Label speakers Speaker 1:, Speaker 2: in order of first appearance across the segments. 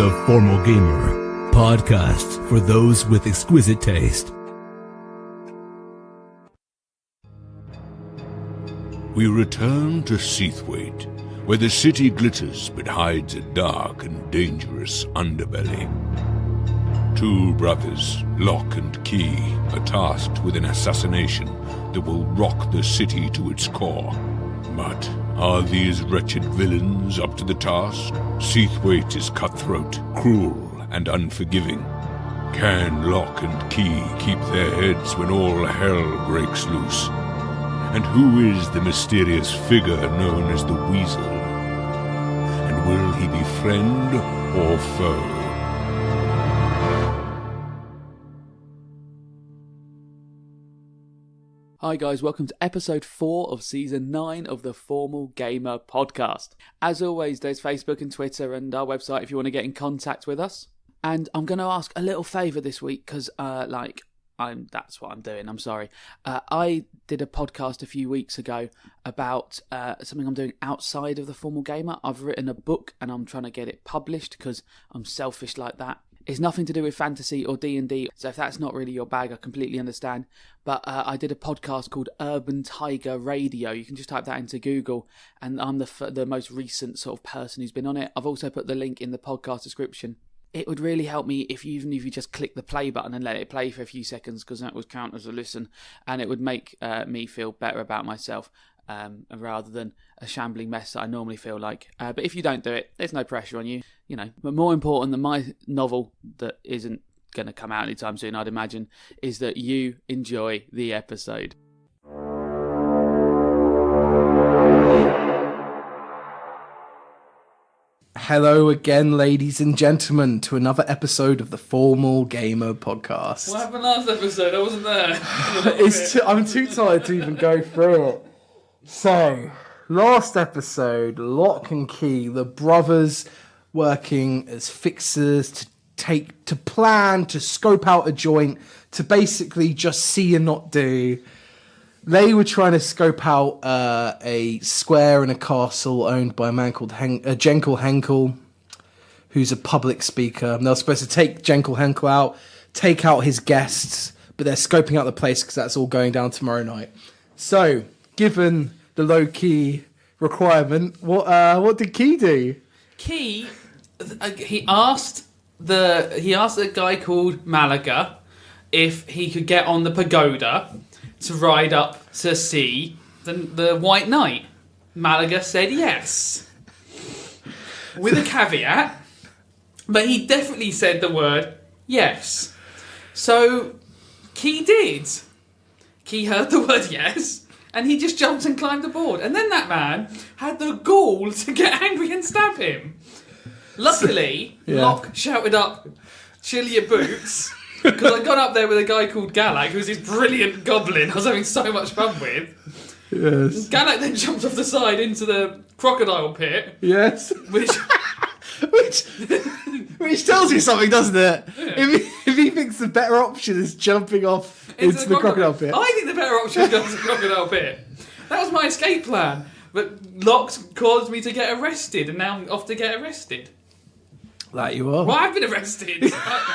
Speaker 1: The Formal Gamer, podcast for those with exquisite taste.
Speaker 2: We return to Seathwaite, where the city glitters but hides a dark and dangerous underbelly. Two brothers, Locke and Key, are tasked with an assassination that will rock the city to its core. But are these wretched villains up to the task? Seathwaite is cutthroat, cruel, and unforgiving. Can Locke and Key keep their heads when all hell breaks loose? And who is the mysterious figure known as the Weasel? And will he be friend or foe?
Speaker 3: Hi guys, welcome to episode 4 of season 9 of the Formal Gamer podcast. As always, there's Facebook and Twitter and our website if you want to get in contact with us. And I'm going to ask a little favour this week because, that's what I'm doing. I'm sorry. I did a podcast a few weeks ago about something I'm doing outside of the Formal Gamer. I've written a book and I'm trying to get it published because I'm selfish like that. It's nothing to do with fantasy or D&D, so if that's not really your bag, I completely understand. But I did a podcast called Urban Tiger Radio. You can just type that into Google, and I'm the most recent sort of person who's been on it. I've also put the link in the podcast description. It would really help me even if you just click the play button and let it play for a few seconds, because that would count as a listen, and it would make me feel better about myself. Rather than a shambling mess that I normally feel like. But if you don't do it, there's no pressure on you, you know. But more important than my novel that isn't going to come out anytime soon, I'd imagine, is that you enjoy the episode.
Speaker 4: Hello again, ladies and gentlemen, to another episode of the Formal Gamer podcast.
Speaker 3: What happened last episode? I wasn't there.
Speaker 4: I'm too tired to even go through it. So, last episode, Locke and Key, the brothers working as fixers to plan, to scope out a joint, to basically just see and not do. They were trying to scope out a square in a castle owned by a man called Jenkle Henkel, who's a public speaker. And they were supposed to take Jenkle Henkel out, take out his guests, but they're scoping out the place because that's all going down tomorrow night. So, given the low-key requirement, what did Key do?
Speaker 5: Key, he asked a guy called Malaga if he could get on the pagoda to ride up to see the White Knight. Malaga said yes, with a caveat, but he definitely said the word yes. So Key did. Key heard the word yes, and he just jumped and climbed aboard. And then that man had the gall to get angry and stab him. Luckily, Locke shouted up, "Chill your boots," because I'd gone up there with a guy called Galak, who's this brilliant goblin I was having so much fun with.
Speaker 4: Yes.
Speaker 5: Galak then jumped off the side into the crocodile pit.
Speaker 4: Yes.
Speaker 5: Which
Speaker 4: tells you something, doesn't it?
Speaker 5: Yeah.
Speaker 4: If he thinks the better option is jumping off into the crocodile pit.
Speaker 5: I think the better option is going to the crocodile pit. That was my escape plan. But Locke caused me to get arrested, and now I'm off to get arrested.
Speaker 4: Like you are.
Speaker 5: Well, I've been arrested.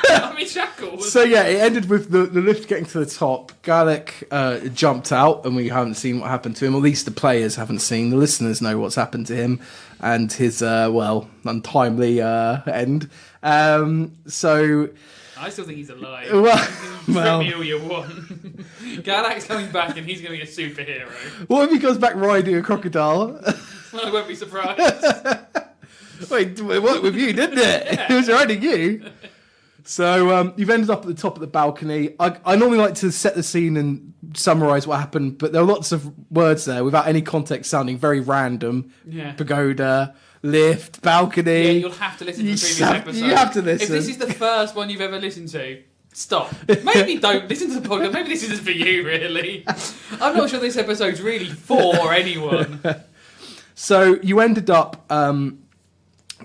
Speaker 5: I'm in shackles.
Speaker 4: So yeah, it ended with the lift getting to the top. Galak jumped out, and we haven't seen what happened to him. At least the players haven't seen. The listeners know what's happened to him and his untimely end. So
Speaker 5: I still think he's alive.
Speaker 4: Well,
Speaker 5: me all you want. Galak's coming back, and he's going to be a superhero.
Speaker 4: What if he goes back riding a crocodile?
Speaker 5: I won't be surprised.
Speaker 4: Wait, it worked with you, didn't it?
Speaker 5: Yeah.
Speaker 4: It was riding you. So you've ended up at the top of the balcony. I normally like to set the scene and summarise what happened, but there are lots of words there without any context sounding very random.
Speaker 5: Yeah.
Speaker 4: Pagoda, lift, balcony.
Speaker 5: Yeah, you'll have to listen to the previous episode.
Speaker 4: You have to listen.
Speaker 5: If this is the first one you've ever listened to, stop. Maybe don't listen to the podcast. Maybe this isn't for you, really. I'm not sure this episode's really for anyone.
Speaker 4: So you ended up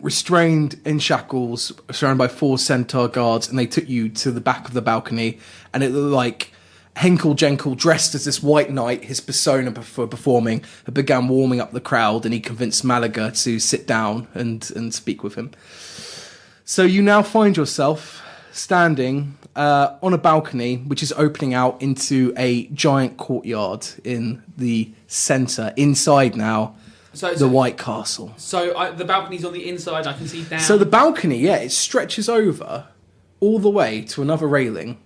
Speaker 4: restrained in shackles, surrounded by 4 centaur guards, and they took you to the back of the balcony, and it looked like Henkel Jenkle, dressed as this white knight, his persona for performing, began warming up the crowd, and he convinced Malaga to sit down and speak with him. So you now find yourself standing on a balcony, which is opening out into a giant courtyard in the centre. Inside now, the White Castle.
Speaker 5: So the balcony's on the inside. I can see down.
Speaker 4: So the balcony, it stretches over all the way to another railing.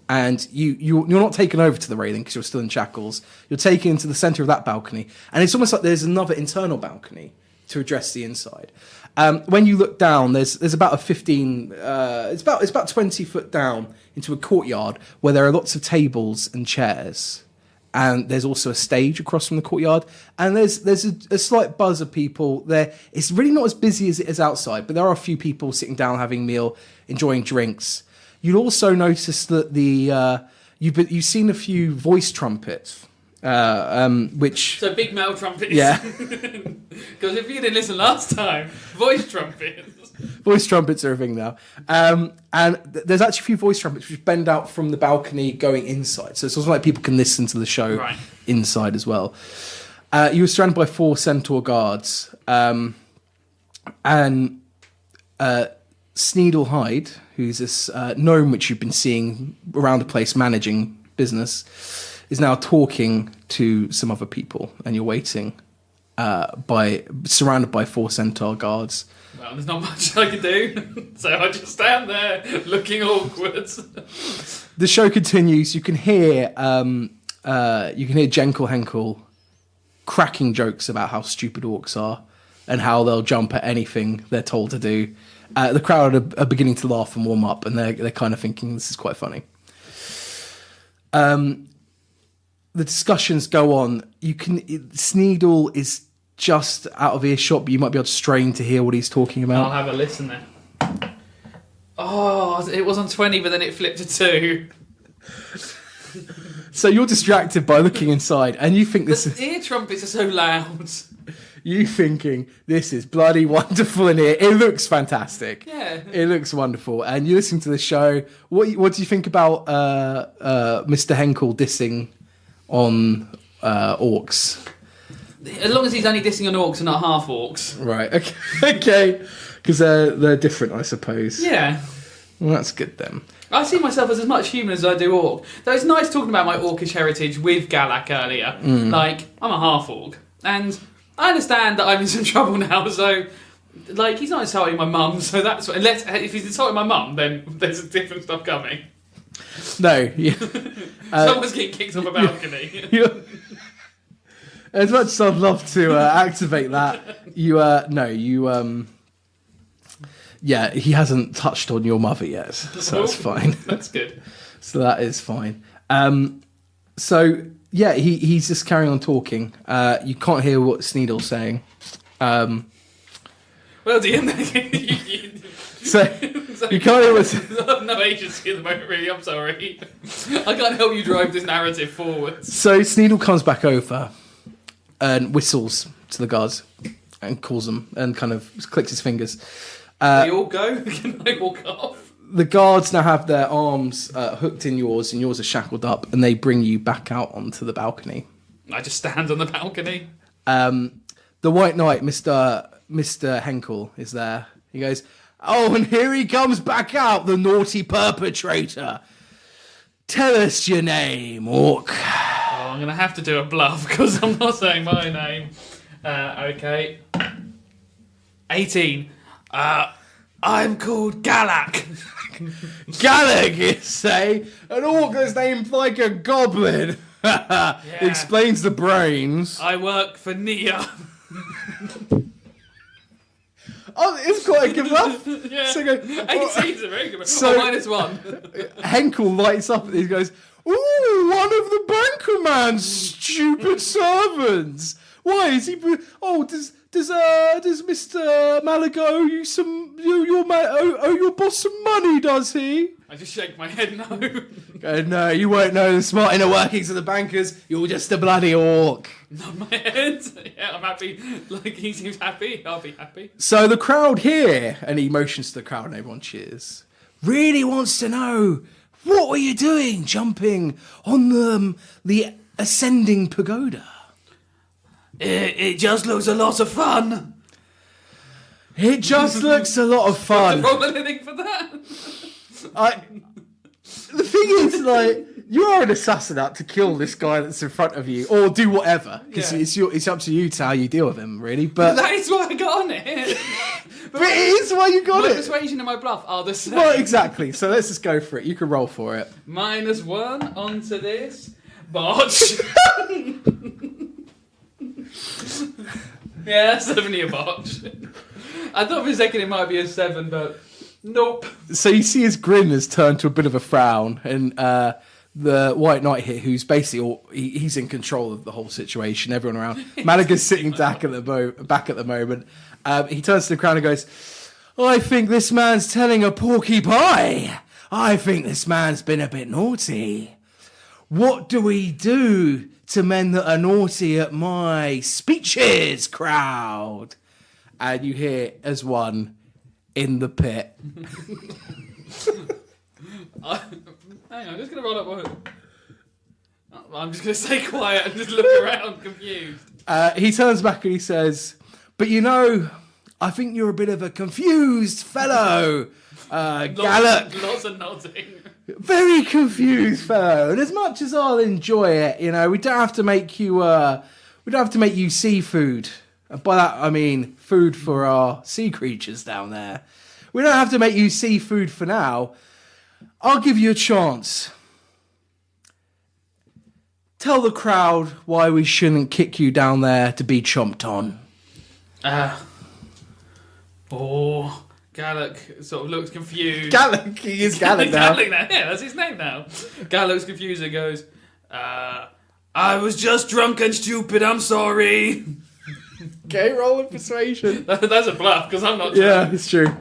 Speaker 4: And you're not taken over to the railing because you're still in shackles. You're taken into the centre of that balcony. And it's almost like there's another internal balcony to address the inside. When you look down, there's about a 15... it's about 20 foot down into a courtyard where there are lots of tables and chairs. And there's also a stage across from the courtyard. And there's a slight buzz of people there. It's really not as busy as it is outside, but there are a few people sitting down having a meal, enjoying drinks. You'll also notice that you've seen a few voice trumpets, which...
Speaker 5: So big metal trumpets.
Speaker 4: Yeah.
Speaker 5: Because if you didn't listen last time, voice trumpets.
Speaker 4: Voice trumpets are a thing now. And there's actually a few voice trumpets which bend out from the balcony going inside. So it's also like people can listen to the show inside as well. You were surrounded by 4 centaur guards. And Sneedlehyde, who's this gnome which you've been seeing around the place managing business, is now talking to some other people, and you're waiting surrounded by 4 centaur guards.
Speaker 5: Well, there's not much I can do, so I just stand there looking awkward.
Speaker 4: The show continues. You can hear Jenkel Henkel cracking jokes about how stupid orcs are and how they'll jump at anything they're told to do. The crowd are beginning to laugh and warm up, and they're kind of thinking this is quite funny. The discussions go on. Sneedle is just out of earshot, but you might be able to strain to hear what he's talking about.
Speaker 5: I'll have a listen then. Oh, it was on 20, but then it flipped to 2.
Speaker 4: So you're distracted by looking inside, and you think this is...
Speaker 5: ear trumpets are so loud.
Speaker 4: You thinking, this is bloody wonderful in here. It looks fantastic.
Speaker 5: Yeah.
Speaker 4: It looks wonderful. And you listen to the show. What do you think about Mr. Henkel dissing on orcs?
Speaker 5: As long as he's only dissing on orcs and not half orcs.
Speaker 4: Right, okay. Because they're different, I suppose.
Speaker 5: Yeah.
Speaker 4: Well, that's good then.
Speaker 5: I see myself as much human as I do orc. Though it's nice talking about my orcish heritage with Galak earlier. Like, I'm a half orc. And... I understand that I'm in some trouble now, so... Like, he's not insulting my mum, so that's... if he's insulting my mum, then there's different stuff coming.
Speaker 4: No.
Speaker 5: Someone's getting kicked off a balcony.
Speaker 4: As much as I'd love to activate that, yeah, he hasn't touched on your mother yet, so that's fine.
Speaker 5: That's good.
Speaker 4: So that is fine. Yeah, he's just carrying on talking. You can't hear what Sneedle's saying.
Speaker 5: Well, Dean,
Speaker 4: so you can't hear what's...
Speaker 5: I have no agency at the moment, really. I'm sorry. I can't help you drive this narrative forward.
Speaker 4: So Sneedle comes back over and whistles to the guards and calls them and kind of clicks his fingers.
Speaker 5: They all go? Can I walk off?
Speaker 4: The guards now have their arms hooked in yours, and yours are shackled up, and they bring you back out onto the balcony.
Speaker 5: I just stand on the balcony.
Speaker 4: The White Knight, Mr. Henkel, is there. He goes, "Oh, and here he comes back out, the naughty perpetrator. Tell us your name, Orc."
Speaker 5: Oh, I'm going to have to do a bluff, because I'm not saying my name. Okay. 18. I'm called Galak.
Speaker 4: Galak, you say? An orc that's named like a goblin.
Speaker 5: Yeah.
Speaker 4: Explains the brains.
Speaker 5: I work for Nia.
Speaker 4: Oh, it's quite a good bluff.
Speaker 5: Yeah.
Speaker 4: So go,
Speaker 5: 18's a very good bluff.
Speaker 4: So-
Speaker 5: -1.
Speaker 4: Henkel lights up and he goes, "Ooh, one of the banker man's stupid servants. Why is he? Oh, does Mr. Malaga owe you some? Owe your boss some money? Does he?"
Speaker 5: I just shake my head no.
Speaker 4: Go, "No, you won't know the smart inner workings of the bankers. You're just a bloody orc."
Speaker 5: Nod my head. Yeah, I'm happy. Like, he seems happy. I'll be happy.
Speaker 4: So the crowd here, and he motions to the crowd and everyone cheers, really wants to know, what were you doing jumping on the ascending pagoda?
Speaker 5: It just looks a lot of fun.
Speaker 4: It just looks a lot of fun.
Speaker 5: Roll anything for that?
Speaker 4: The thing is, like, you are an assassin out to kill this guy that's in front of you, or do whatever. Because it's up to you to how you deal with him, really. But
Speaker 5: that is why I got on it.
Speaker 4: but it is why you got
Speaker 5: my
Speaker 4: it.
Speaker 5: persuasion and my bluff are the same.
Speaker 4: Well, exactly. So let's just go for it. You can roll for it.
Speaker 5: -1 onto this. Botch. Yeah, that's definitely a botch. I thought for a second it might be a 7, but nope.
Speaker 4: So you see his grin has turned to a bit of a frown, and the White Knight here, who's basically he's in control of the whole situation. Everyone around. Malaga's sitting back at the moment. He turns to the crowd and goes, "I think this man's telling a porky pie. I think this man's been a bit naughty. What do we do to men that are naughty at my speeches, crowd?" And you hear as one in the pit.
Speaker 5: Hang on, I'm just going to roll up I'm just going to stay quiet and just look around confused.
Speaker 4: He turns back and he says, "But you know, I think you're a bit of a confused fellow, Galak.
Speaker 5: Lots of nodding.
Speaker 4: Very confused fellow. And as much as I'll enjoy it, you know, we don't have to make you seafood. And by that I mean food for our sea creatures down there. We don't have to make you seafood for now. I'll give you a chance. Tell the crowd why we shouldn't kick you down there to be chomped on."
Speaker 5: Galak sort of looks confused.
Speaker 4: Galak, he is Galak now.
Speaker 5: Galak now. Yeah, that's his name now. Galak looks confused and goes, "I was just drunk and stupid, I'm sorry."
Speaker 4: Okay, roll with persuasion.
Speaker 5: That's a bluff, because I'm not drunk.
Speaker 4: Yeah, it's true.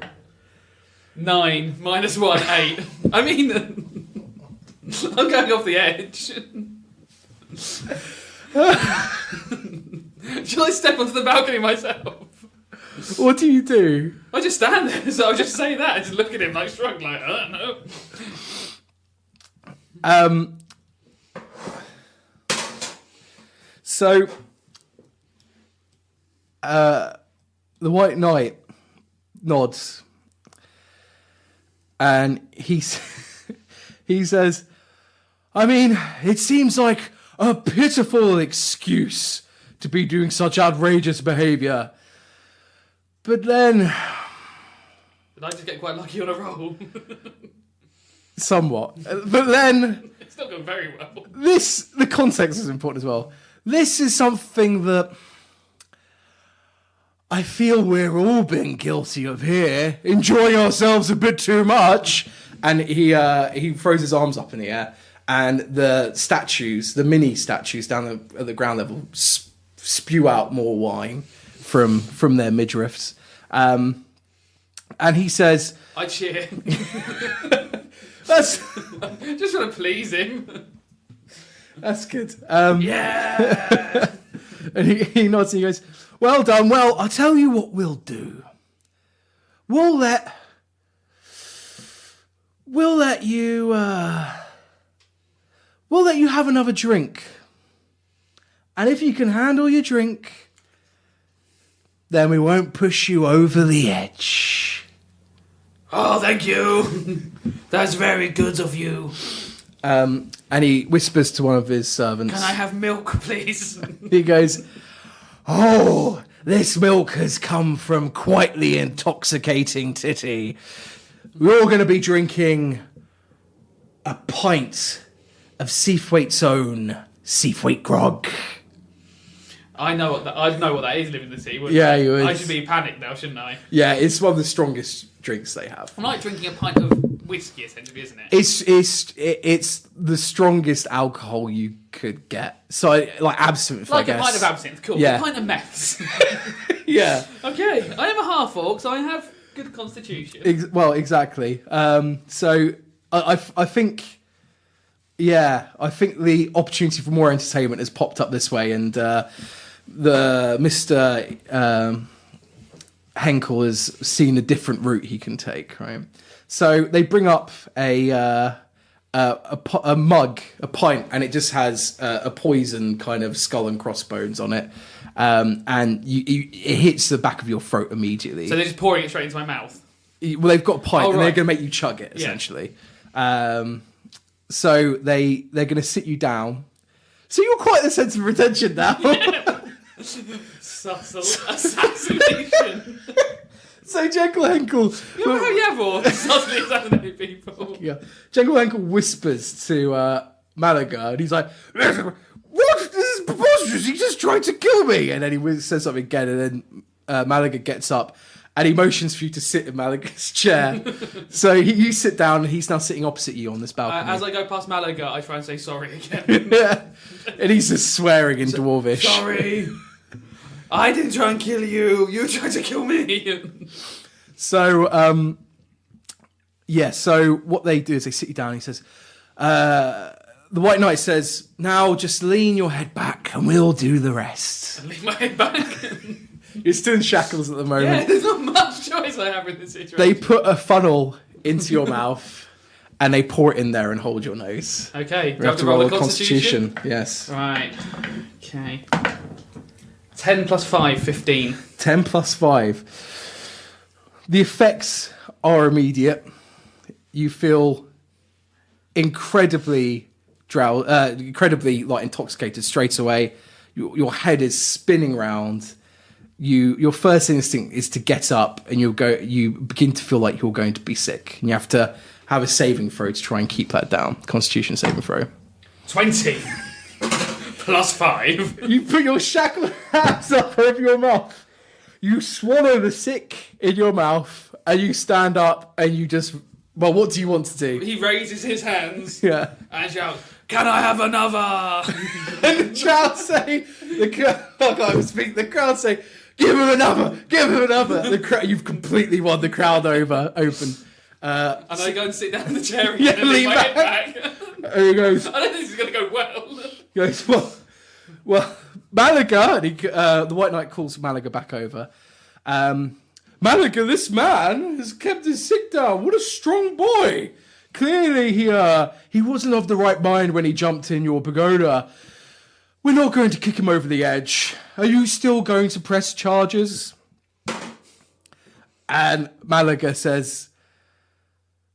Speaker 5: 9, -1, 8. I mean, I'm going off the edge. Shall I step onto the balcony myself?
Speaker 4: What do you do?
Speaker 5: I just stand there, so I'll just say that. I just look at him like shrug, like, I don't know.
Speaker 4: So, the White Knight nods, and he says, "I mean, it seems like a pitiful excuse to be doing such outrageous behaviour. But then..."
Speaker 5: Did I just get quite lucky on a roll?
Speaker 4: Somewhat. But then...
Speaker 5: It's not going very well.
Speaker 4: The context is important as well. This is something that I feel we're all being guilty of here, enjoying ourselves a bit too much. And he throws his arms up in the air, and the statues, the mini statues down at the ground level, spew out more wine from their midriffs. And he says,
Speaker 5: I cheer.
Speaker 4: That's
Speaker 5: just want to please him.
Speaker 4: That's good.
Speaker 5: Yeah.
Speaker 4: And he nods and he goes, "Well done. Well, I'll tell you what we'll do. We'll let you have another drink. And if you can handle your drink, then we won't push you over the edge."
Speaker 5: Oh, thank you. That's very good of you.
Speaker 4: And he whispers to one of his servants.
Speaker 5: Can I have milk, please?
Speaker 4: He goes, "Oh, this milk has come from quite the intoxicating titty. We're all going to be drinking a pint of Seathwaite's own Seathwaite grog."
Speaker 5: I know what that is, living the sea.
Speaker 4: Yeah, you would.
Speaker 5: I should be panicked now, shouldn't I?
Speaker 4: Yeah, it's one of the strongest drinks they have.
Speaker 5: I'm like drinking a pint of whiskey, essentially, isn't it?
Speaker 4: It's the strongest alcohol you could get. So, like absinthe,
Speaker 5: like
Speaker 4: I guess.
Speaker 5: a pint of absinthe, cool.
Speaker 4: Yeah.
Speaker 5: A pint of meths.
Speaker 4: Yeah.
Speaker 5: Okay, I am a half-orc, so I have good constitution.
Speaker 4: Exactly. So, I think... Yeah, I think the opportunity for more entertainment has popped up this way, and the Mr. Henkel has seen a different route he can take, right? So they bring up a mug, a pint, and it just has a poison kind of skull and crossbones on it. and it hits the back of your throat immediately.
Speaker 5: So they're just pouring it straight into my mouth.
Speaker 4: Well, they've got a pipe, and they're
Speaker 5: right.
Speaker 4: going to make you chug it, essentially. So they're going to sit you down. So you're quite the sense of retention now.
Speaker 5: Subtle assassination.
Speaker 4: So Jekyll Henkel...
Speaker 5: You know how you have all subtly assassinate people?
Speaker 4: Yeah. Jekyll Henkel whispers to Malaga, and he's like, "What? This is preposterous. He just tried to kill me." And then he says something again, and then Malaga gets up, and he motions for you to sit in Malaga's chair. So you sit down, and he's now sitting opposite you on this balcony.
Speaker 5: As I go past Malaga, I try and say sorry again.
Speaker 4: Yeah. And he's just swearing in Dwarvish.
Speaker 5: Sorry. I didn't try and kill you. You tried to kill me.
Speaker 4: So, so what they do is they sit you down, and he says, the White Knight says, "Now just lean your head back and we'll do the rest."
Speaker 5: Leave my head back.
Speaker 4: You're still in shackles at the moment.
Speaker 5: Yeah, there's not much choice I have in this situation.
Speaker 4: They put a funnel into your mouth and they pour it in there and hold your nose.
Speaker 5: Okay, do
Speaker 4: You
Speaker 5: I have to roll a constitution?
Speaker 4: Yes.
Speaker 5: Right. Okay. 10 plus 5, 15.
Speaker 4: 10 plus 5. The effects are immediate. You feel incredibly like intoxicated straight away. Your head is spinning round. Your first instinct is to get up, and you begin to feel like you're going to be sick, and you have to have a saving throw to try and keep that down. Constitution saving throw.
Speaker 5: 20 plus 5.
Speaker 4: You put your shackled hands up over your mouth. You swallow the sick in your mouth, and you stand up, and you just... Well, what do you want to do?
Speaker 5: He raises his hands
Speaker 4: Yeah.
Speaker 5: and shouts, "Can I have another?"
Speaker 4: And the crowd say... The crowd say, "Give him another! Give him another!" You've completely won the crowd over. Open.
Speaker 5: And I go and sit down in the chair again
Speaker 4: Yeah,
Speaker 5: and lean
Speaker 4: lean
Speaker 5: my head back.
Speaker 4: And he goes...
Speaker 5: I don't think this is going to go well.
Speaker 4: He goes, well, Malaga, and the White Knight calls Malaga back over. Malaga, this man has kept his sick down. What a strong boy. Clearly he wasn't of the right mind when he jumped in your pagoda. We're not going to kick him over the edge. Are you still going to press charges? And Malaga says,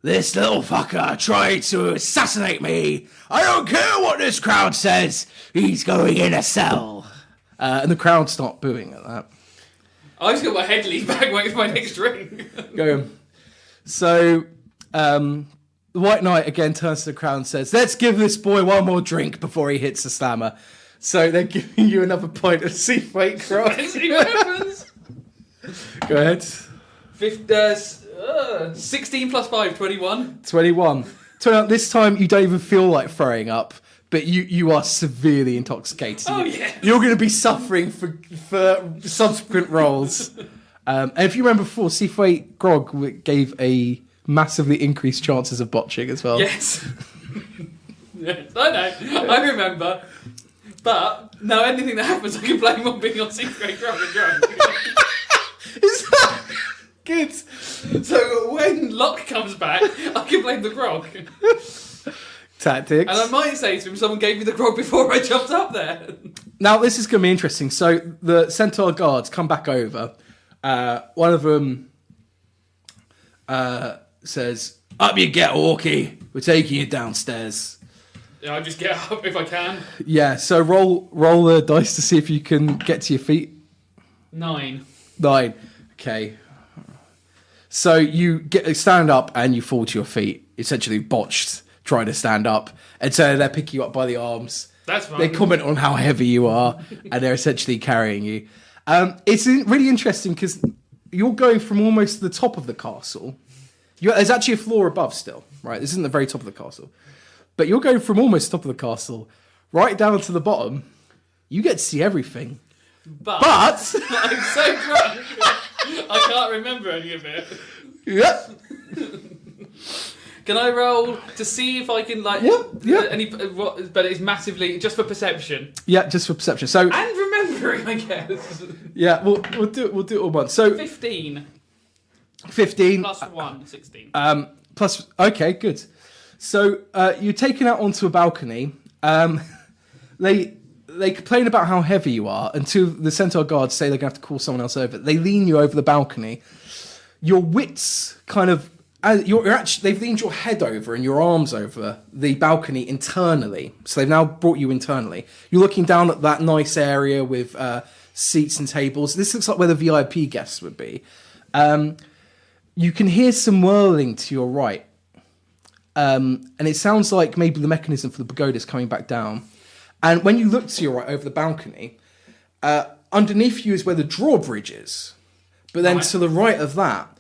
Speaker 4: "This little fucker tried to assassinate me. I don't care what this crowd says. He's going in a cell." And the crowd start booing at that.
Speaker 5: I just got my head leaned back waiting for my next drink.
Speaker 4: Go on. So the White Knight again turns to the crowd and says, "Let's give this boy one more drink before he hits the slammer." So they're giving you another pint of Seathwaite Grog.
Speaker 5: Let's see what happens.
Speaker 4: Go ahead.
Speaker 5: 16 plus 5, 21.
Speaker 4: 21. This time you don't even feel like throwing up, but you are severely intoxicated.
Speaker 5: Oh, yes.
Speaker 4: You're going to be suffering for subsequent rolls. And if you remember before, Seathwaite Grog gave a massively increased chances of botching as well.
Speaker 5: Yes. Yes, I know. I remember. But now anything that happens, I can blame on being on secret drunk and drunk.
Speaker 4: Is that good?
Speaker 5: So when Locke comes back, I can blame the grog.
Speaker 4: Tactics.
Speaker 5: And I might say to him, someone gave me the grog before I jumped up there.
Speaker 4: Now, this is going to be interesting. So the Centaur guards come back over. One of them says, "Up you get, Orky. We're taking you downstairs."
Speaker 5: Yeah, I just get up if I can.
Speaker 4: Yeah, so roll the dice to see if you can get to your feet.
Speaker 5: 9.
Speaker 4: 9. Okay. So you stand up and you fall to your feet. Essentially botched trying to stand up. And so they're picking you up by the arms.
Speaker 5: That's fine.
Speaker 4: They comment on how heavy you are, and they're essentially carrying you. It's really interesting because you're going from almost the top of the castle. There's actually a floor above still, right? This isn't the very top of the castle. But you're going from almost top of the castle right down to the bottom. You get to see everything.
Speaker 5: But
Speaker 4: But
Speaker 5: I'm so drunk, I can't remember any of it.
Speaker 4: Yep.
Speaker 5: Can I roll to see if I can but it's massively just for perception
Speaker 4: Yeah, just for perception. So
Speaker 5: and remembering, I guess.
Speaker 4: yeah, we'll do it all once. So
Speaker 5: 15
Speaker 4: 15
Speaker 5: plus 1, 16.
Speaker 4: plus. Okay, good. So you're taken out onto a balcony. They they complain about how heavy you are, and two of the centaur guards say they're going to have to call someone else over. They lean you over the balcony. Your wits kind of... they've leaned your head over and your arms over the balcony internally. So they've now brought you internally. You're looking down at that nice area with seats and tables. This looks like where the VIP guests would be. You can hear some whirling to your right. And it sounds like maybe the mechanism for the pagoda is coming back down. And when you look to your right over the balcony, underneath you is where the drawbridge is. But then to the right of that,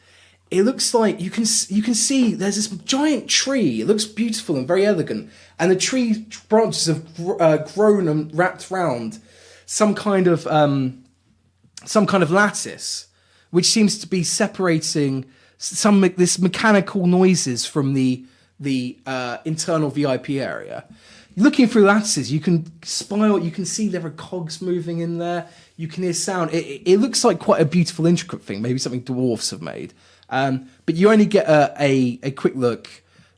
Speaker 4: it looks like you can see there's this giant tree. It looks beautiful and very elegant. And the tree branches have grown and wrapped round some kind of lattice, which seems to be separating this mechanical noises from the internal VIP area. Looking through lattices, you can see there are cogs moving in there. You can hear sound. It looks like quite a beautiful, intricate thing, maybe something dwarves have made. But you only get a quick look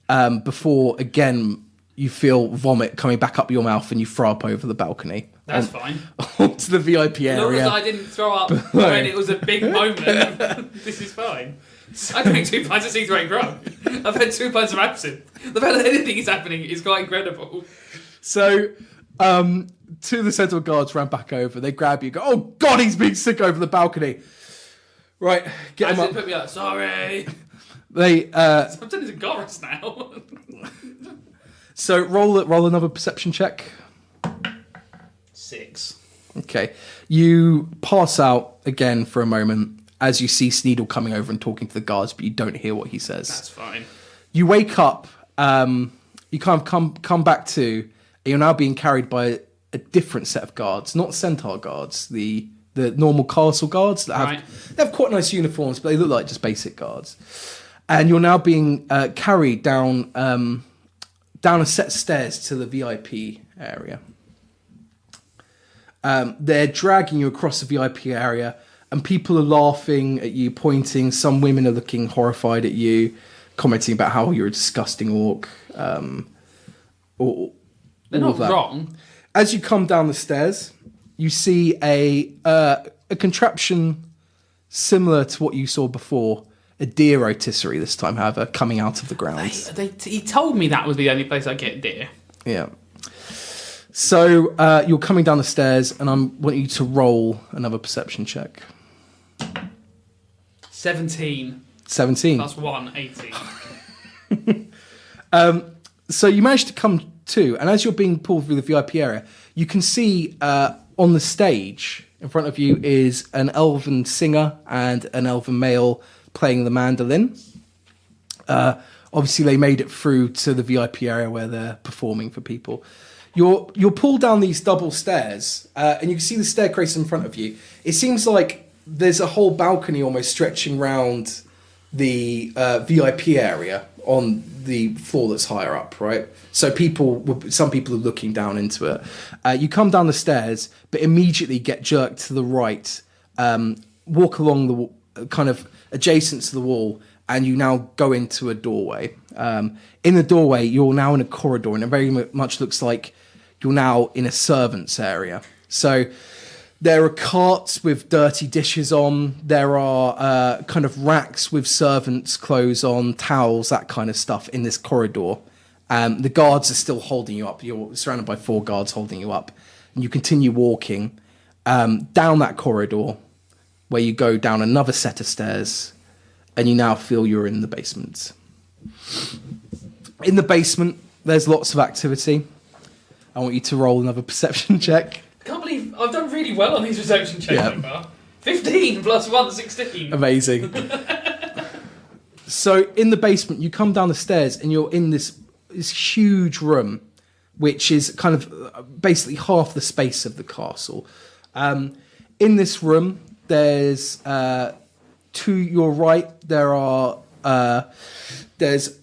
Speaker 4: before, again, you feel vomit coming back up your mouth and you throw up over the balcony.
Speaker 5: That's fine.
Speaker 4: Onto the VIP area.
Speaker 5: As long as I didn't throw up when it was a big moment, this is fine. I drank 2 pints of C3 rum. I've had 2 pints of absinthe. The fact that anything is happening is quite incredible.
Speaker 4: So, two of the centaur guards ran back over. They grab you, go, "Oh God, he's being sick over the balcony." Right, get him up.
Speaker 5: Put me up. Sorry.
Speaker 4: I'm
Speaker 5: turning into Goris now.
Speaker 4: So roll another perception check.
Speaker 5: 6.
Speaker 4: Okay, you pass out again for a moment as you see Sneedle coming over and talking to the guards, but you don't hear what he says.
Speaker 5: That's fine.
Speaker 4: You wake up. You kind of come back to. You're now being carried by a different set of guards, not centaur guards. The normal castle guards that they have quite nice uniforms, but they look like just basic guards. And you're now being carried down a set of stairs to the VIP area. They're dragging you across the VIP area, and people are laughing at you, pointing. Some women are looking horrified at you, commenting about how you're a disgusting orc.
Speaker 5: They're not wrong.
Speaker 4: As you come down the stairs, you see a contraption similar to what you saw before, a deer rotisserie this time, however, coming out of the ground.
Speaker 5: He told me that was the only place I get deer.
Speaker 4: Yeah. So you're coming down the stairs, and I want you to roll another perception check.
Speaker 5: 17.
Speaker 4: 17.
Speaker 5: Plus 1, 18.
Speaker 4: So you managed to come to, and as you're being pulled through the VIP area, you can see on the stage in front of you is an elven singer and an elven male playing the mandolin. Obviously, they made it through to the VIP area where they're performing for people. You're pulled down these double stairs, and you can see the staircase in front of you. It seems like there's a whole balcony almost stretching round the VIP area on the floor that's higher up, right? So some people are looking down into it. You come down the stairs, but immediately get jerked to the right, walk along the kind of adjacent to the wall, and you now go into a doorway. In the doorway, you're now in a corridor, and it very much looks like you're now in a servants' area. So there are carts with dirty dishes on. There are kind of racks with servants' clothes on, towels, that kind of stuff in this corridor. The guards are still holding you up. You're surrounded by 4 guards holding you up. And you continue walking down that corridor where you go down another set of stairs, and you now feel you're in the basement. In the basement, there's lots of activity. I want you to roll another perception check.
Speaker 5: I can't believe I've done really well on these perception checks so far. 15 plus 1, 16.
Speaker 4: Amazing. So in the basement, you come down the stairs and you're in this huge room, which is kind of basically half the space of the castle. In this room, there's to your right, there's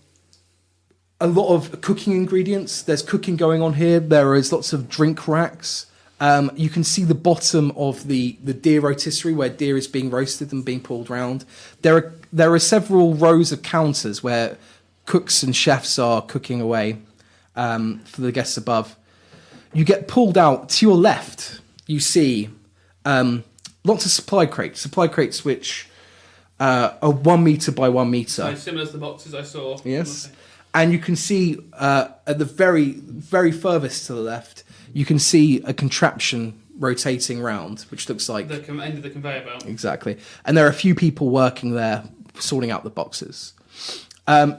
Speaker 4: a lot of cooking ingredients. There's cooking going on here. There is lots of drink racks. You can see the bottom of the deer rotisserie where deer is being roasted and being pulled round. There are several rows of counters where cooks and chefs are cooking away for the guests above. You get pulled out. To your left, you see lots of supply crates which are 1 meter by 1 meter.
Speaker 5: So similar to the boxes I saw.
Speaker 4: Yes. And you can see at the very, very furthest to the left, you can see a contraption rotating round, which looks like...
Speaker 5: The end of the conveyor belt.
Speaker 4: Exactly. And there are a few people working there, sorting out the boxes.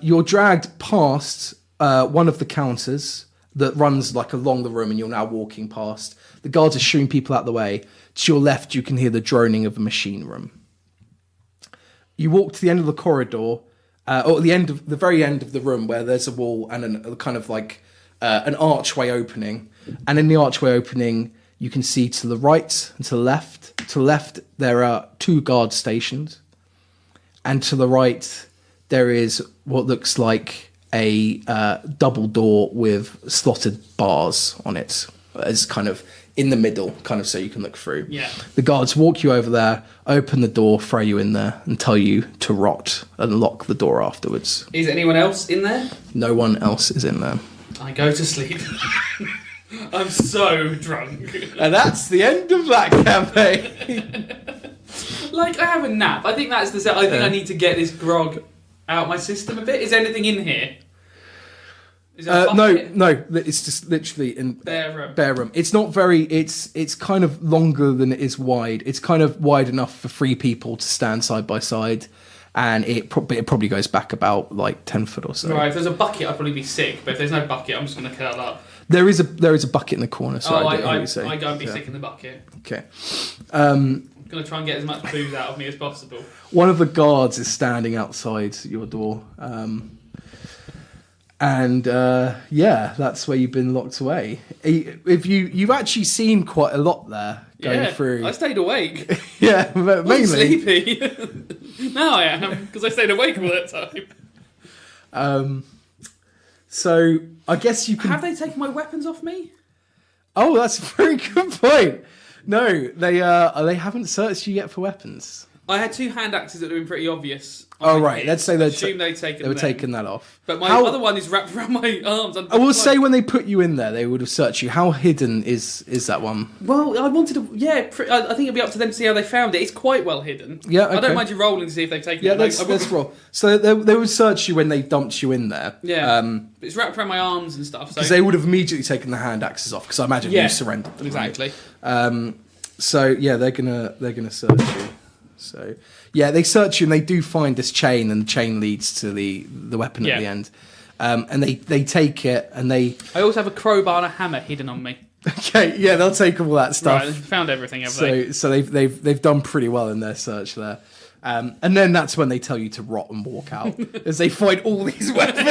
Speaker 4: You're dragged past one of the counters that runs like along the room, and you're now walking past. The guards are shooing people out the way. To your left, you can hear the droning of a machine room. You walk to the end of the corridor, or the very end of the room, where there's a wall and a kind of like an archway opening. And in the archway opening, you can see to the right and to the left. To the left, there are 2 guards stationed. And to the right, there is what looks like a double door with slotted bars on it, as kind of in the middle, kind of so you can look through.
Speaker 5: Yeah.
Speaker 4: The guards walk you over there, open the door, throw you in there, and tell you to rot and lock the door afterwards.
Speaker 5: Is anyone else in there?
Speaker 4: No one else is in there.
Speaker 5: I go to sleep. I'm so drunk.
Speaker 4: And that's the end of that campaign.
Speaker 5: Like, I have a nap. I think that's I think I need to get this grog out my system a bit. Is there anything in here? Is there a bucket?
Speaker 4: No, it's just literally in
Speaker 5: Bare room.
Speaker 4: It's not very. It's kind of longer than it is wide. It's kind of wide enough for 3 people to stand side by side, and it probably goes back about like 10 foot or so.
Speaker 5: Right. If there's a bucket, I'd probably be sick. But if there's no bucket, I'm just going to curl up.
Speaker 4: There is a bucket in the corner. So
Speaker 5: I go and be sick in the bucket.
Speaker 4: Okay.
Speaker 5: I'm going to try and get as much booze out of me as possible.
Speaker 4: One of the guards is standing outside your door. And that's where you've been locked away. If you've actually seen quite a lot there going through.
Speaker 5: I stayed awake.
Speaker 4: Yeah, mainly.
Speaker 5: I'm sleepy. Now I am, because I stayed awake all that time.
Speaker 4: So I guess you can.
Speaker 5: Have they taken my weapons off me?
Speaker 4: Oh, that's a very good point. No, they haven't searched you yet for weapons.
Speaker 5: I had 2 hand axes that would have been pretty obvious.
Speaker 4: Oh, right. Let's say
Speaker 5: they'd taken
Speaker 4: that off.
Speaker 5: But my other one is wrapped around my arms.
Speaker 4: I will say when they put you in there, they would have searched you. How hidden is that one?
Speaker 5: Well, I wanted to... Yeah, I think it'd be up to them to see how they found it. It's quite well hidden.
Speaker 4: Yeah, okay.
Speaker 5: I don't mind you rolling to see if they've taken it.
Speaker 4: Yeah, let's roll. So they would search you when they dumped you in there.
Speaker 5: Yeah. It's wrapped around my arms and stuff.
Speaker 4: Because they would have immediately taken the hand axes off, because I imagine you surrendered them.
Speaker 5: Exactly.
Speaker 4: Right? So, yeah, they're gonna search you. So... Yeah, they search you and they do find this chain, and the chain leads to the weapon at the end. And they take it and they...
Speaker 5: I also have a crowbar and a hammer hidden on me.
Speaker 4: Okay, yeah, they'll take all that stuff.
Speaker 5: Right, found everything, have they?
Speaker 4: So they've done pretty well in their search there. And then that's when they tell you to rot and walk out, as they find all these weapons.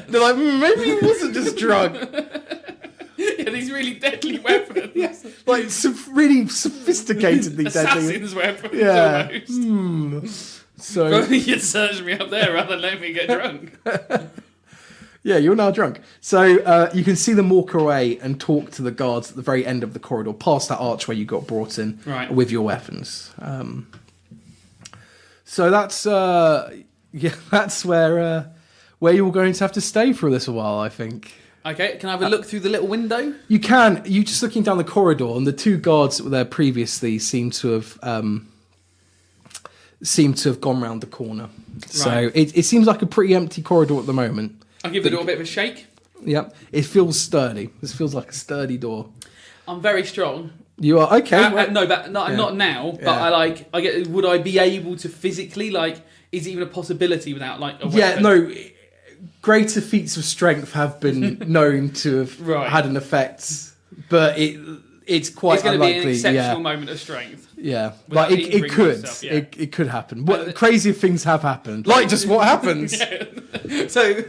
Speaker 4: They're like, maybe he wasn't just drunk.
Speaker 5: Yeah, these really deadly weapons.
Speaker 4: Yes, like really sophisticatedly deadly.
Speaker 5: Assassin's weapons,
Speaker 4: So
Speaker 5: almost. So probably you'd search me up there rather than let me get drunk.
Speaker 4: Yeah, you're now drunk. So you can see them walk away and talk to the guards at the very end of the corridor, past that archway you got brought in with your weapons. So that's that's where you're going to have to stay for a little while, I think.
Speaker 5: Okay, can I have a look through the little window?
Speaker 4: You can. You just looking down the corridor, and the 2 guards that were there previously seem to have gone round the corner. Right. So it seems like a pretty empty corridor at the moment.
Speaker 5: I'll give the door a bit of a shake.
Speaker 4: Yep, it feels sturdy. This feels like a sturdy door.
Speaker 5: I'm very strong.
Speaker 4: You are okay.
Speaker 5: I'm not now. But I get. Would I be able to physically Is it even a possibility without a weapon?
Speaker 4: Yeah, no. Greater feats of strength have been known to have had an effect, but it's quite unlikely.
Speaker 5: It's going to be an exceptional moment of strength.
Speaker 4: Yeah, like it could. It could happen. Crazier things have happened. Like just what happens.
Speaker 5: Yeah. So,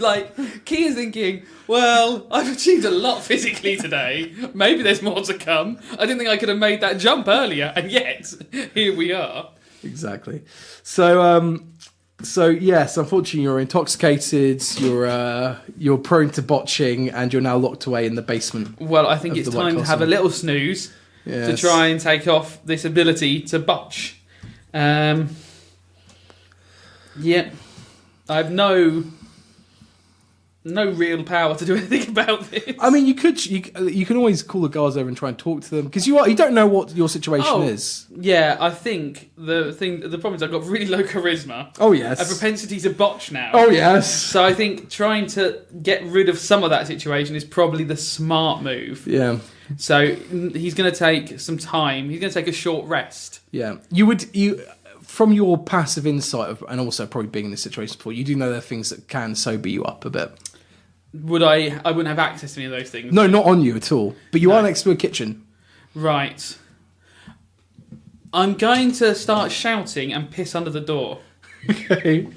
Speaker 5: Key is thinking, well, I've achieved a lot physically today. Maybe there's more to come. I didn't think I could have made that jump earlier, and yet here we are.
Speaker 4: Exactly. So yes, unfortunately, you're intoxicated. You're prone to botching, and you're now locked away in the basement.
Speaker 5: Well, I think it's time to have a little snooze to try and take off this ability to botch. Yeah, I have no no real power to do anything about this.
Speaker 4: I mean, you can always call the guards over and try and talk to them because you don't know what your situation is.
Speaker 5: Yeah, I think the problem is I've got really low charisma.
Speaker 4: Oh yes,
Speaker 5: A propensity to botch now.
Speaker 4: Oh yes.
Speaker 5: So I think trying to get rid of some of that situation is probably the smart move.
Speaker 4: Yeah.
Speaker 5: So he's going to take some time. He's going to take a short rest.
Speaker 4: Yeah. You from your passive insight and also probably being in this situation before, you do know there are things that can sober you up a bit.
Speaker 5: I wouldn't have access to any of those things.
Speaker 4: No, not on you at all. But you are next to a kitchen.
Speaker 5: Right. I'm going to start shouting and piss under the door.
Speaker 4: Okay.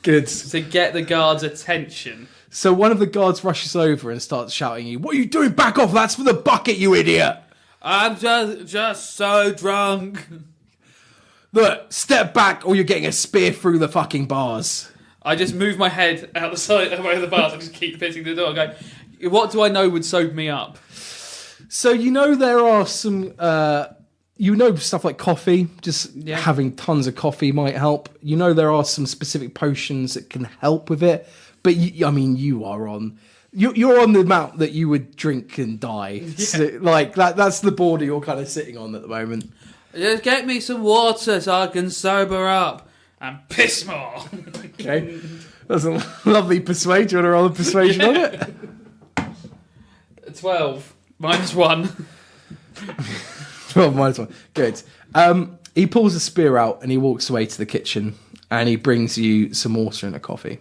Speaker 4: Good.
Speaker 5: To get the guards' attention.
Speaker 4: So one of the guards rushes over and starts shouting at you, "What are you doing? Back off! That's for the bucket, you idiot!"
Speaker 5: I'm just so drunk.
Speaker 4: Look, step back or you're getting a spear through the fucking bars.
Speaker 5: I just move my head out the side away of the bars and just keep pissing the door. Going, what do I know would sober me up?
Speaker 4: So you know there are some, stuff like coffee. Just having tons of coffee might help. You know there are some specific potions that can help with it. But you are on. You're on the amount that you would drink and die. Yeah. So, like that's the border you're kind of sitting on at the moment.
Speaker 5: Just get me some water so I can sober up and piss more.
Speaker 4: Okay, that's a lovely persuade. You want to roll a persuasion on it?
Speaker 5: 12 minus 1.
Speaker 4: 12 minus 1. Good. He pulls a spear out and he walks away to the kitchen and he brings you some water and a coffee.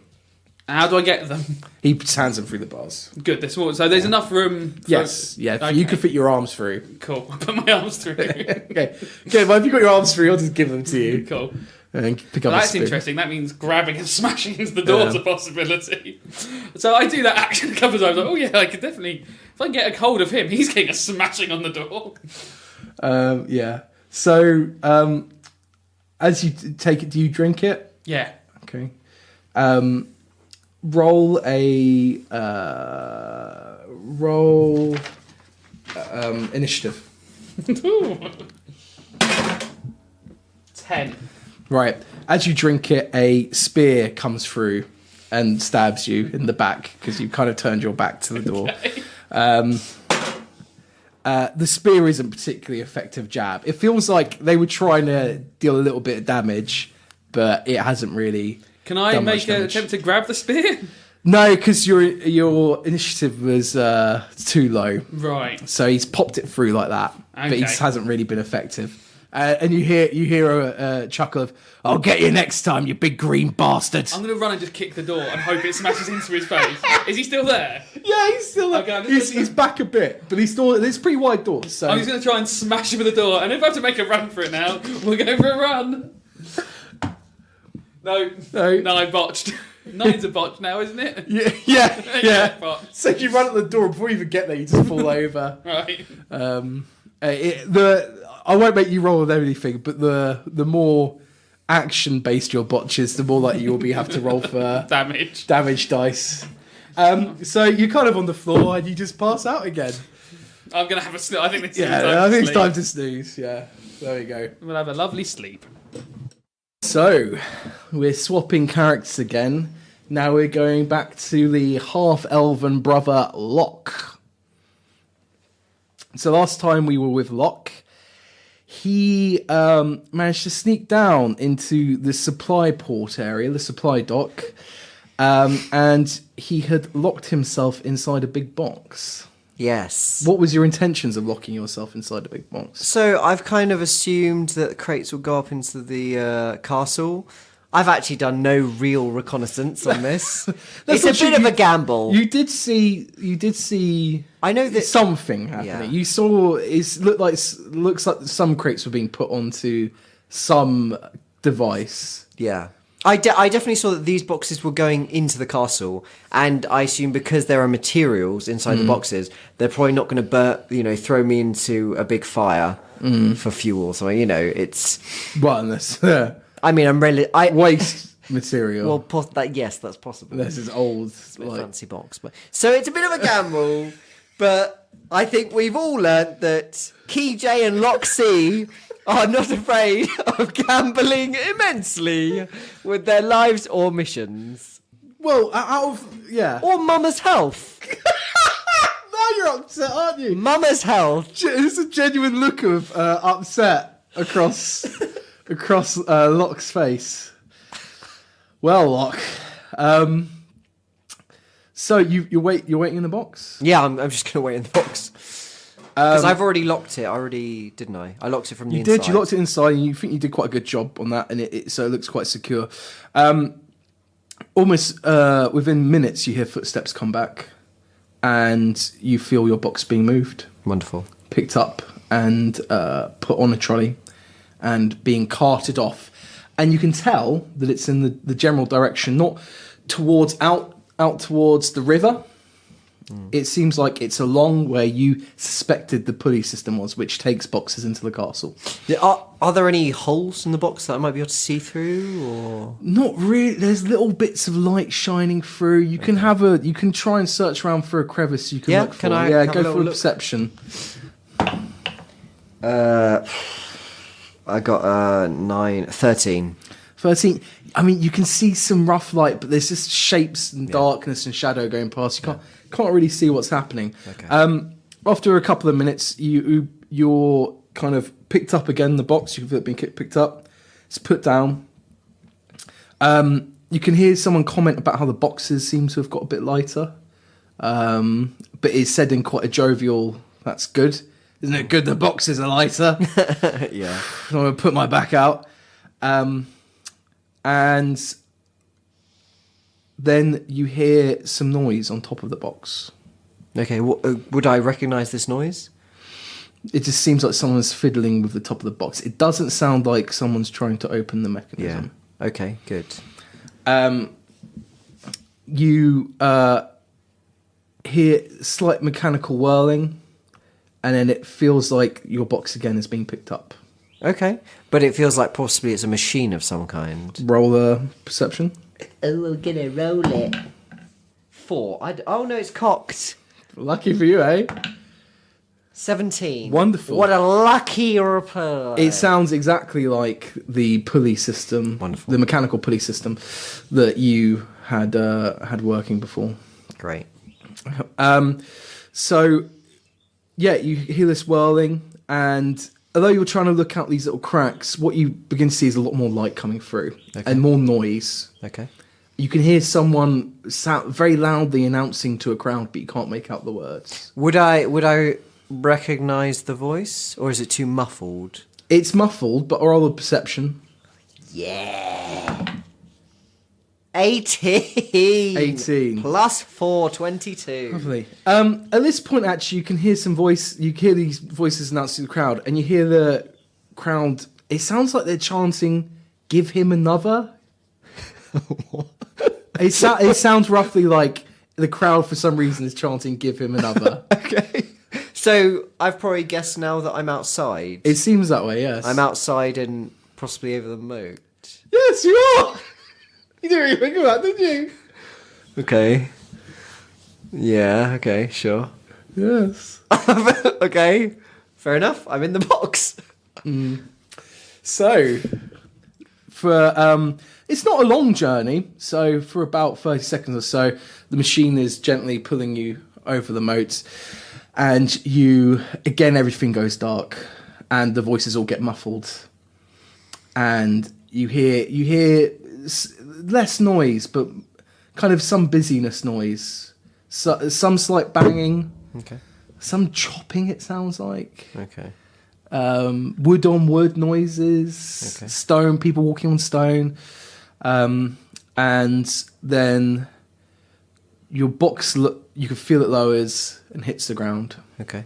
Speaker 5: How do I get them?
Speaker 4: He hands them through the bars.
Speaker 5: Good. So there's enough room.
Speaker 4: Yes. Yeah. Okay. You can fit your arms through.
Speaker 5: Cool. I put my arms through.
Speaker 4: Okay. Well, if you've got your arms free, I'll just give them to you.
Speaker 5: Cool.
Speaker 4: And then pick up.
Speaker 5: That's interesting. That means grabbing and smashing into the door is a possibility. So I do that action a couple of times. Like, oh yeah, I could definitely. If I can get a hold of him, he's getting a smashing on the door.
Speaker 4: Yeah. So as you take it, do you drink it?
Speaker 5: Yeah.
Speaker 4: Okay. Roll initiative.
Speaker 5: 10.
Speaker 4: Right. As you drink it, a spear comes through and stabs you in the back because you've kind of turned your back to the door. Okay. The spear isn't particularly effective jab. It feels like they were trying to deal a little bit of damage, but it hasn't really.
Speaker 5: Can I make an attempt to grab the spear?
Speaker 4: No, because your initiative was too low.
Speaker 5: Right.
Speaker 4: So he's popped it through like that, but he hasn't really been effective. And you hear a chuckle of, "I'll get you next time, you big green bastard."
Speaker 5: I'm going to run and just kick the door and hope it smashes into his face. Is he still there?
Speaker 4: Yeah, he's still there. Okay, he's back a bit, but he's still. It's pretty wide doors. So
Speaker 5: I'm just going to try and smash him with the door. And if I have to make a run for it now, we'll go for a run. No, I botched. 9's a botch now, isn't it?
Speaker 4: Yeah. So you run at the door, before you even get there, you just fall over.
Speaker 5: Right.
Speaker 4: I won't make you roll with anything, but the more action-based your botch is, the more likely you'll have to roll for
Speaker 5: damage
Speaker 4: dice. So you're kind of on the floor and you just pass out again.
Speaker 5: I'm going to have a snooze. I think
Speaker 4: it's time to snooze. Yeah, there we go.
Speaker 5: We'll have a lovely sleep.
Speaker 4: So, we're swapping characters again. Now we're going back to the half-elven brother, Locke. So last time we were with Locke, he managed to sneak down into the supply port area, the supply dock, and he had locked himself inside a big box.
Speaker 6: Yes.
Speaker 4: What was your intentions of locking yourself inside a big box?
Speaker 6: So I've kind of assumed that crates will go up into the castle. I've actually done no real reconnaissance on this. It's a bit of a gamble.
Speaker 4: You did see.
Speaker 6: I know that
Speaker 4: something happening. Yeah. You saw. Looks like some crates were being put onto some device.
Speaker 6: Yeah. I definitely saw that these boxes were going into the castle, and I assume because there are materials inside the boxes, they're probably not going to throw me into a big fire for fuel. So it's
Speaker 4: unless.
Speaker 6: I mean, I'm really
Speaker 4: waste material.
Speaker 6: Well, yes, that's possible.
Speaker 4: This is old,
Speaker 6: fancy box, but so it's a bit of a gamble. But I think we've all learnt that Key J and Locke C are not afraid of gambling immensely with their lives or missions.
Speaker 4: Well, out of yeah.
Speaker 6: Or Mama's health.
Speaker 4: Now you're upset, aren't you?
Speaker 6: Mama's health.
Speaker 4: It's a genuine look of upset across Locke's face. Well, Locke, so you're waiting in the box.
Speaker 6: Yeah, I'm just gonna wait in the box because I've already locked it. Didn't I? I locked it from the inside.
Speaker 4: You locked it inside, and you think you did quite a good job on that, and so it looks quite secure. Almost within minutes, you hear footsteps come back, and you feel your box being moved.
Speaker 6: Wonderful. Picked
Speaker 4: up and put on a trolley, and being carted off. And you can tell that it's in the general direction, not towards out towards the river. It seems like it's along where you suspected the pulley system was, which takes boxes into the castle.
Speaker 6: Are there any holes in the box that I might be able to see through, or
Speaker 4: not really? There's little bits of light shining through. You can you can try and search around for a crevice. You can look for. Go for a perception.
Speaker 6: I got 13.
Speaker 4: 13. I mean, you can see some rough light, but there's just shapes and darkness and shadow going past. You can't really see what's happening.
Speaker 6: Okay.
Speaker 4: After a couple of minutes, you're kind of picked up again. The box, you feel it being picked up. It's put down. You can hear someone comment about how the boxes seem to have got a bit lighter, but it's said in quite a jovial. That's good. Isn't it good the boxes are lighter?
Speaker 6: Yeah.
Speaker 4: I'm going to put my back out. And then you hear some noise on top of the box.
Speaker 6: Okay, would I recognise this noise?
Speaker 4: It just seems like someone's fiddling with the top of the box. It doesn't sound like someone's trying to open the mechanism.
Speaker 6: Yeah. Okay, good.
Speaker 4: You hear slight mechanical whirling, and then it feels like your box again is being picked up.
Speaker 6: Okay, but it feels like possibly it's a machine of some kind.
Speaker 4: Roll a perception.
Speaker 6: Oh, we're gonna roll it. 4. Oh no, it's cocked.
Speaker 4: Lucky for you, eh?
Speaker 6: 17.
Speaker 4: Wonderful.
Speaker 6: What a lucky reply.
Speaker 4: It sounds exactly like the pulley system,
Speaker 6: Wonderful.
Speaker 4: The mechanical pulley system that you had working before.
Speaker 6: Great.
Speaker 4: So, yeah, you hear this whirling, and although you're trying to look out these little cracks, what you begin to see is a lot more light coming through and more noise.
Speaker 6: Okay.
Speaker 4: You can hear someone very loudly announcing to a crowd, but you can't make out the words.
Speaker 6: Would I recognise the voice, or is it too muffled?
Speaker 4: It's muffled, but roll a perception.
Speaker 6: Yeah. 18.
Speaker 4: 18.
Speaker 6: Plus 4, 22.
Speaker 4: Lovely. At this point, actually, you can hear you hear these voices announcing to the crowd, and you hear the crowd, it sounds like they're chanting, "Give him another." It sounds roughly like the crowd, for some reason, is chanting, "Give him another."
Speaker 6: Okay. So I've probably guessed now that I'm outside.
Speaker 4: It seems that way, yes.
Speaker 6: I'm outside and possibly over the moat.
Speaker 4: Yes, you are! You didn't really think of that, did you?
Speaker 6: Okay. Yeah, okay, sure.
Speaker 4: Yes.
Speaker 6: Okay, fair enough. I'm in the box.
Speaker 4: So, for it's not a long journey. So, for about 30 seconds or so, the machine is gently pulling you over the moat, and everything goes dark, and the voices all get muffled, and you hear less noise, but kind of some busyness noise, some slight banging,
Speaker 6: Okay.
Speaker 4: some chopping. It sounds like.
Speaker 6: Okay.
Speaker 4: Wood on wood noises,
Speaker 6: Okay.
Speaker 4: stone, people walking on stone, and then your box, you can feel it lowers and hits the ground.
Speaker 6: Okay.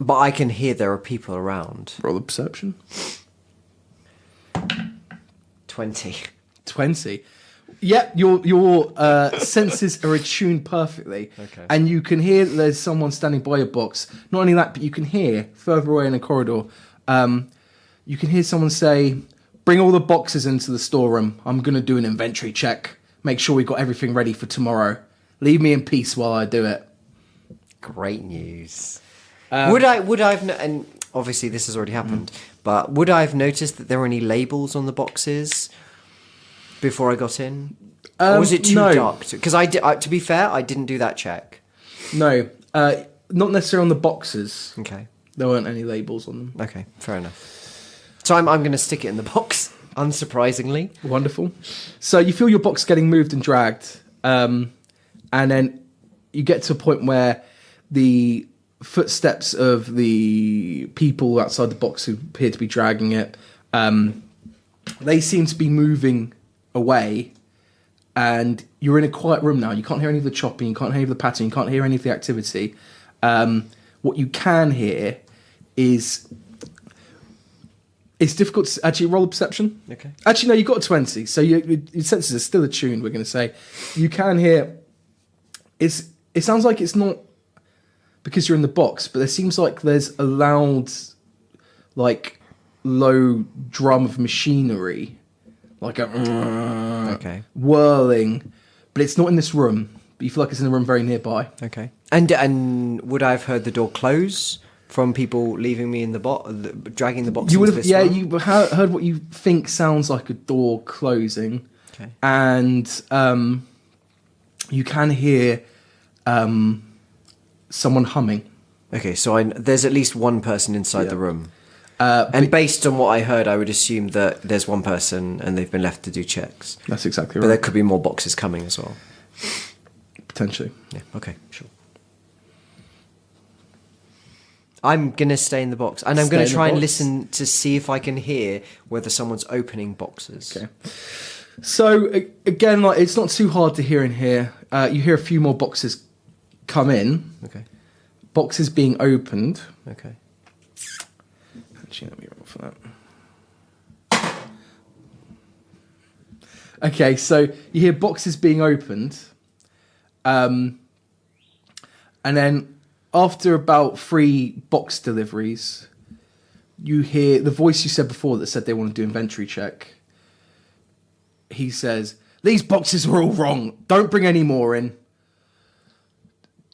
Speaker 6: But I can hear there are people around.
Speaker 4: Roll a perception.
Speaker 6: 20.
Speaker 4: 20. Yeah, your senses are attuned perfectly.
Speaker 6: Okay.
Speaker 4: And you can hear that there's someone standing by your box. Not only that, but you can hear further away in the corridor, you can hear someone say, "Bring all the boxes into the storeroom. I'm going to do an inventory check. Make sure we've got everything ready for tomorrow. Leave me in peace while I do it."
Speaker 6: Great news. Would I've and obviously this has already happened, but would I have noticed that there were any labels on the boxes? before I got in? Or was it too dark? Because to be fair, I didn't do that check.
Speaker 4: No, not necessarily on the boxes.
Speaker 6: Okay.
Speaker 4: There weren't any labels on them.
Speaker 6: Okay, fair enough. So I'm going to stick it in the box, unsurprisingly.
Speaker 4: Wonderful. So you feel your box getting moved and dragged, and then you get to a point where the footsteps of the people outside the box who appear to be dragging it, they seem to be moving away, and you're in a quiet room now. You can't hear any of the chopping, you can't hear any of the patting, you can't hear any of the activity. What you can hear is... It's difficult to actually roll a perception.
Speaker 6: Okay.
Speaker 4: Actually, no, you got a 20, so your senses are still attuned, we're going to say. You can hear... It sounds like it's not because you're in the box, but there seems like there's a loud, like, low drum of machinery. Like a... whirling. But it's not in this room. But you feel like it's in a room very nearby.
Speaker 6: Okay. And would I have heard the door close from people leaving me in the box, dragging the box?
Speaker 4: You would
Speaker 6: into
Speaker 4: have,
Speaker 6: this
Speaker 4: yeah.
Speaker 6: room?
Speaker 4: You heard what you think sounds like a door closing,
Speaker 6: Okay.
Speaker 4: and you can hear someone humming.
Speaker 6: Okay, so there's at least one person inside the room. And based on what I heard, I would assume that there's one person and they've been left to do checks.
Speaker 4: That's exactly
Speaker 6: But
Speaker 4: right.
Speaker 6: there could be more boxes coming as well.
Speaker 4: Potentially.
Speaker 6: Yeah, okay, sure. I'm going to stay in the box. And I'm going to try and listen to see if I can hear whether someone's opening boxes.
Speaker 4: Okay. So, again, like it's not too hard to hear in here. You hear a few more boxes come in.
Speaker 6: Okay.
Speaker 4: Boxes being opened.
Speaker 6: Okay.
Speaker 4: Actually, let me roll for that. Okay, so you hear boxes being opened. And then after about 3 box deliveries, you hear the voice you said before that said they want to do inventory check. He says, "These boxes are all wrong. Don't bring any more in.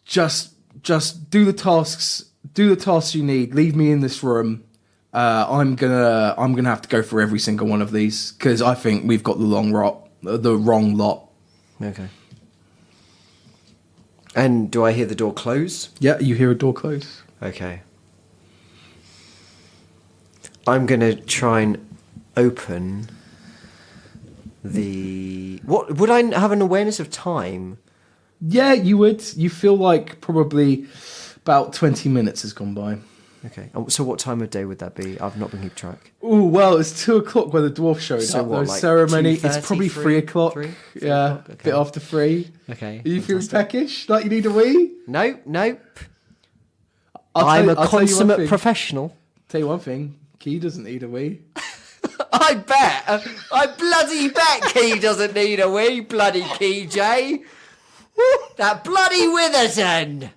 Speaker 4: Just do the tasks. Do the tasks you need. Leave me in this room. I'm gonna have to go for every single one of these because I think we've got the wrong lot."
Speaker 6: Okay. And do I hear the door close?
Speaker 4: Yeah, you hear a door close.
Speaker 6: Okay. I'm going to try and open the... What would I have an awareness of time?
Speaker 4: Yeah, you would. You feel like probably about 20 minutes has gone by.
Speaker 6: Okay. So what time of day would that be? I've not been keeping track.
Speaker 4: Oh, well, it's 2 o'clock where the dwarf showed
Speaker 6: So
Speaker 4: up.
Speaker 6: what,
Speaker 4: The
Speaker 6: like
Speaker 4: ceremony,
Speaker 6: 2:30,
Speaker 4: it's probably 3 o'clock.
Speaker 6: 3
Speaker 4: yeah,
Speaker 6: o'clock? Okay.
Speaker 4: bit after 3.
Speaker 6: Okay.
Speaker 4: Are you feeling peckish? Like you need a wee?
Speaker 6: Nope.
Speaker 4: I'll
Speaker 6: I'm
Speaker 4: tell
Speaker 6: a
Speaker 4: you one
Speaker 6: consummate
Speaker 4: thing.
Speaker 6: professional.
Speaker 4: Tell you one thing, Key doesn't need a wee.
Speaker 6: I bet. I bloody bet Key doesn't need a wee, bloody Key J. That bloody Witherton.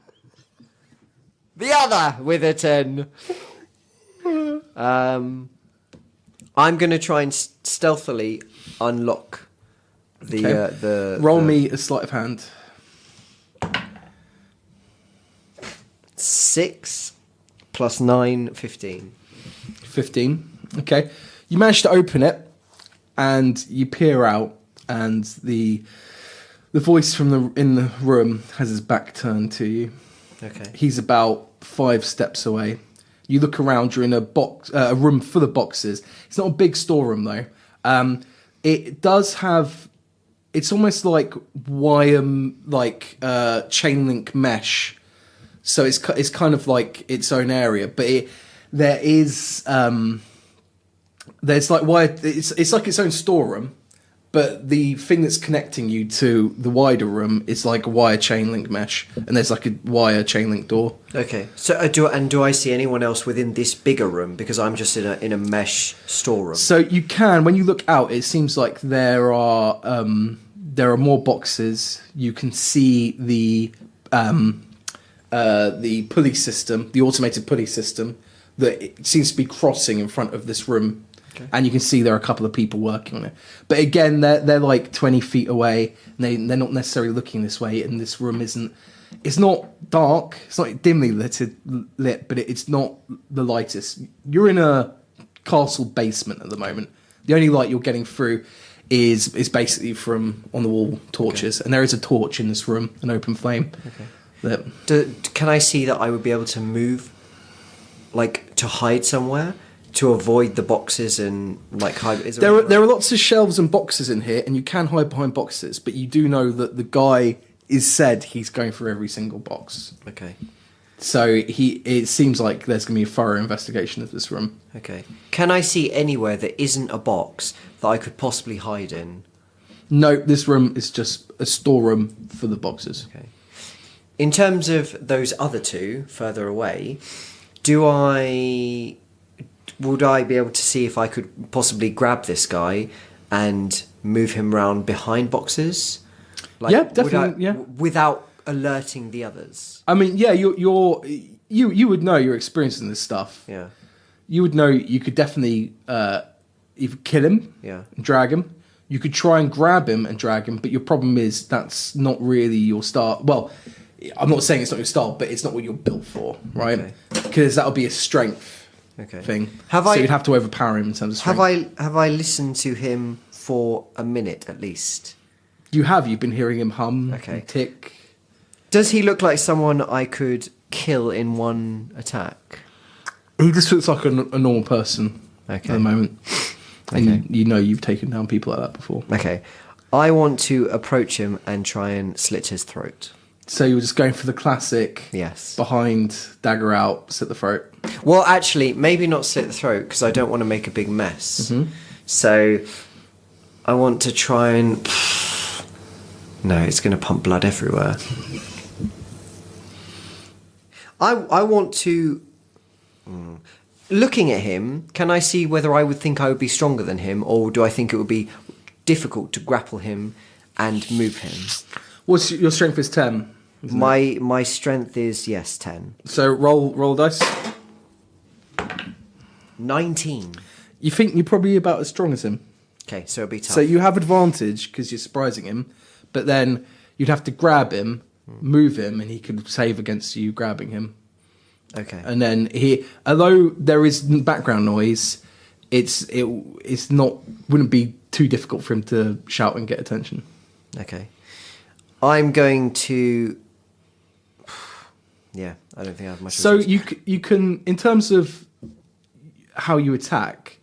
Speaker 6: The other Witherton. I'm going to try and stealthily unlock the
Speaker 4: Roll me a sleight of hand.
Speaker 6: 6 plus 9, 15.
Speaker 4: 15. Okay. You manage to open it and you peer out and the voice in the room has his back turned to you.
Speaker 6: Okay.
Speaker 4: He's about 5 steps away. You look around, you're in a room full of boxes. It's not a big storeroom though. It does have, it's almost like wire, chain link mesh. So it's kind of like its own area, but there's like wire. It's like its own storeroom, but the thing that's connecting you to the wider room is like a wire chain link mesh, and there's like a wire chain link door.
Speaker 6: Okay. So do I see anyone else within this bigger room because I'm just in a mesh storeroom?
Speaker 4: So you can, when you look out, it seems like there are more boxes. You can see the pulley system, the automated pulley system, that it seems to be crossing in front of this room. Okay. And you can see there are a couple of people working on it. But again, they're like 20 feet away, and they're not necessarily looking this way, and this room it's not dark, it's not dimly lit, but it's not the lightest. You're in a castle basement at the moment. The only light you're getting through is basically from on the wall torches, and there is a torch in this room, an open flame.
Speaker 6: Okay. Can I see that I would be able to move, like to hide somewhere, to avoid the boxes and like hide?
Speaker 4: There are lots of shelves and boxes in here, and you can hide behind boxes, but you do know that the guy he's going through every single box.
Speaker 6: Okay.
Speaker 4: So it seems like there's going to be a thorough investigation of this room.
Speaker 6: Okay. Can I see anywhere that isn't a box that I could possibly hide in?
Speaker 4: No, this room is just a storeroom for the boxes.
Speaker 6: Okay. In terms of those other two further away, would I be able to see if I could possibly grab this guy and move him round behind boxes? Like,
Speaker 4: yeah, definitely.
Speaker 6: Without alerting the others.
Speaker 4: I mean, yeah, you would know, you're experiencing this stuff.
Speaker 6: Yeah.
Speaker 4: You would know you could definitely either kill him,
Speaker 6: yeah,
Speaker 4: and drag him. You could try and grab him and drag him, but your problem is that's not really your style. Well, I'm not saying it's not your style, but it's not what you're built for, right? Because that'll be a strength thing. You'd have to overpower him in terms of strength.
Speaker 6: Have I listened to him for a minute at least?
Speaker 4: You've been hearing him hum, and tick.
Speaker 6: Does he look like someone I could kill in one attack?
Speaker 4: He just looks like a normal person at the moment. And you know you've taken down people like that before.
Speaker 6: Okay. I want to approach him and try and slit his throat.
Speaker 4: So you were just going for the classic behind, dagger out, slit the throat?
Speaker 6: Well, actually, maybe not slit the throat, because I don't want to make a big mess. Mm-hmm. So I want to try and... No, it's going to pump blood everywhere. I want to... Looking at him, can I see whether I would think I would be stronger than him, or do I think it would be difficult to grapple him and move him?
Speaker 4: What's your strength is 10?
Speaker 6: My strength is 10.
Speaker 4: So roll dice.
Speaker 6: 19.
Speaker 4: You think you're probably about as strong as him?
Speaker 6: Okay, so it'll be tough.
Speaker 4: So you have advantage because you're surprising him, but then you'd have to grab him, move him, and he could save against you grabbing him.
Speaker 6: Okay.
Speaker 4: And then although there is background noise, wouldn't be too difficult for him to shout and get attention.
Speaker 6: Okay. I'm going to... Yeah, I don't think I have much.
Speaker 4: So you can, in terms of how you attack,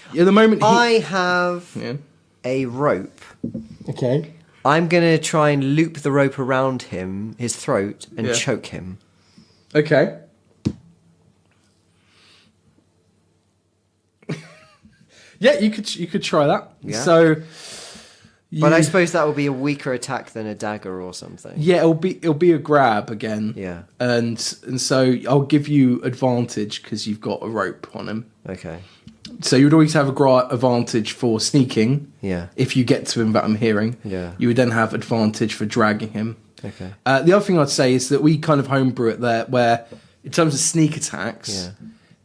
Speaker 4: at the moment...
Speaker 6: I have a rope.
Speaker 4: Okay.
Speaker 6: I'm going to try and loop the rope around his throat, and choke him.
Speaker 4: Okay. Yeah, you could try that.
Speaker 6: Yeah.
Speaker 4: So,
Speaker 6: but I suppose that will be a weaker attack than a dagger or something.
Speaker 4: Yeah, it'll be a grab again.
Speaker 6: Yeah.
Speaker 4: And so I'll give you advantage because you've got a rope on him.
Speaker 6: Okay.
Speaker 4: So you would always have advantage for sneaking.
Speaker 6: Yeah.
Speaker 4: If you get to him without him hearing.
Speaker 6: Yeah.
Speaker 4: You would then have advantage for dragging him.
Speaker 6: Okay.
Speaker 4: The other thing I'd say is that we kind of homebrew it there, where in terms of sneak attacks,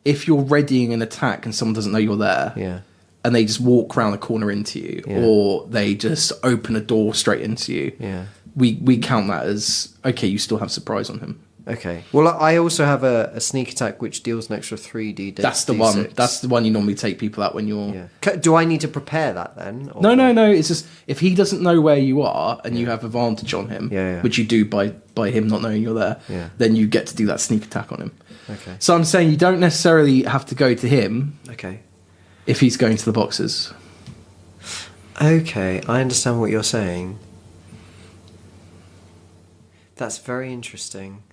Speaker 4: if you're readying an attack and someone doesn't know you're there, and they just walk around the corner into you, or they just open a door straight into you, we count that as okay. You still have surprise on him.
Speaker 6: Okay. Well, I also have a sneak attack which deals an extra 3d.
Speaker 4: That's the one. That's the one you normally take people out when you're.
Speaker 6: Yeah. Do I need to prepare that then? Or...
Speaker 4: No. It's just if he doesn't know where you are and you have advantage on him, which you do by him not knowing you're there, then you get to do that sneak attack on him.
Speaker 6: Okay.
Speaker 4: So I'm saying you don't necessarily have to go to him.
Speaker 6: Okay.
Speaker 4: If he's going to the boxes.
Speaker 6: Okay, I understand what you're saying. That's very interesting.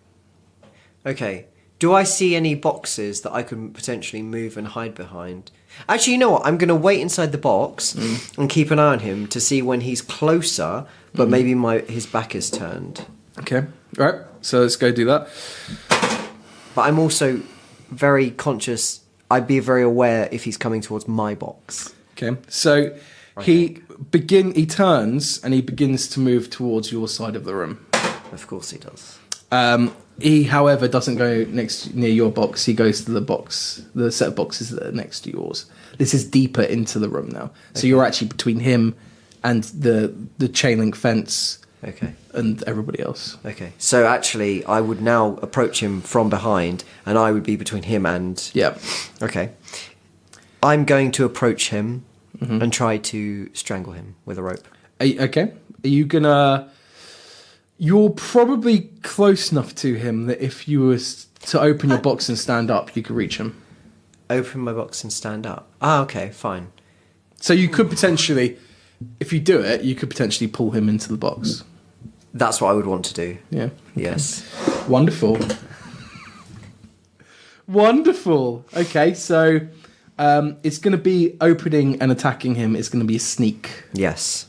Speaker 6: Okay, do I see any boxes that I could potentially move and hide behind? Actually, you know what? I'm going to wait inside the box and keep an eye on him to see when he's closer, but maybe his back is turned.
Speaker 4: Okay, all right. So let's go do that.
Speaker 6: But I'm also very conscious. I'd be very aware if he's coming towards my box.
Speaker 4: Okay, so he turns and he begins to move towards your side of the room.
Speaker 6: Of course he does.
Speaker 4: He, however, doesn't go near your box. He goes to the set of boxes that are next to yours. This is deeper into the room now. So you're actually between him and the chain link fence.
Speaker 6: Okay.
Speaker 4: And everybody else.
Speaker 6: Okay. So actually, I would now approach him from behind, and I would be between him and...
Speaker 4: Yeah.
Speaker 6: Okay. I'm going to approach him and try to strangle him with a rope.
Speaker 4: Okay. Are you gonna... You're probably close enough to him that if you were to open your box and stand up, you could reach him.
Speaker 6: Open my box and stand up. Ah, okay, fine.
Speaker 4: So you could potentially, if you do it, you could potentially pull him into the box.
Speaker 6: That's what I would want to do.
Speaker 4: Yeah.
Speaker 6: Yes.
Speaker 4: Wonderful. Wonderful. Okay, so it's going to be opening and attacking him. It's going to be a sneak.
Speaker 6: Yes.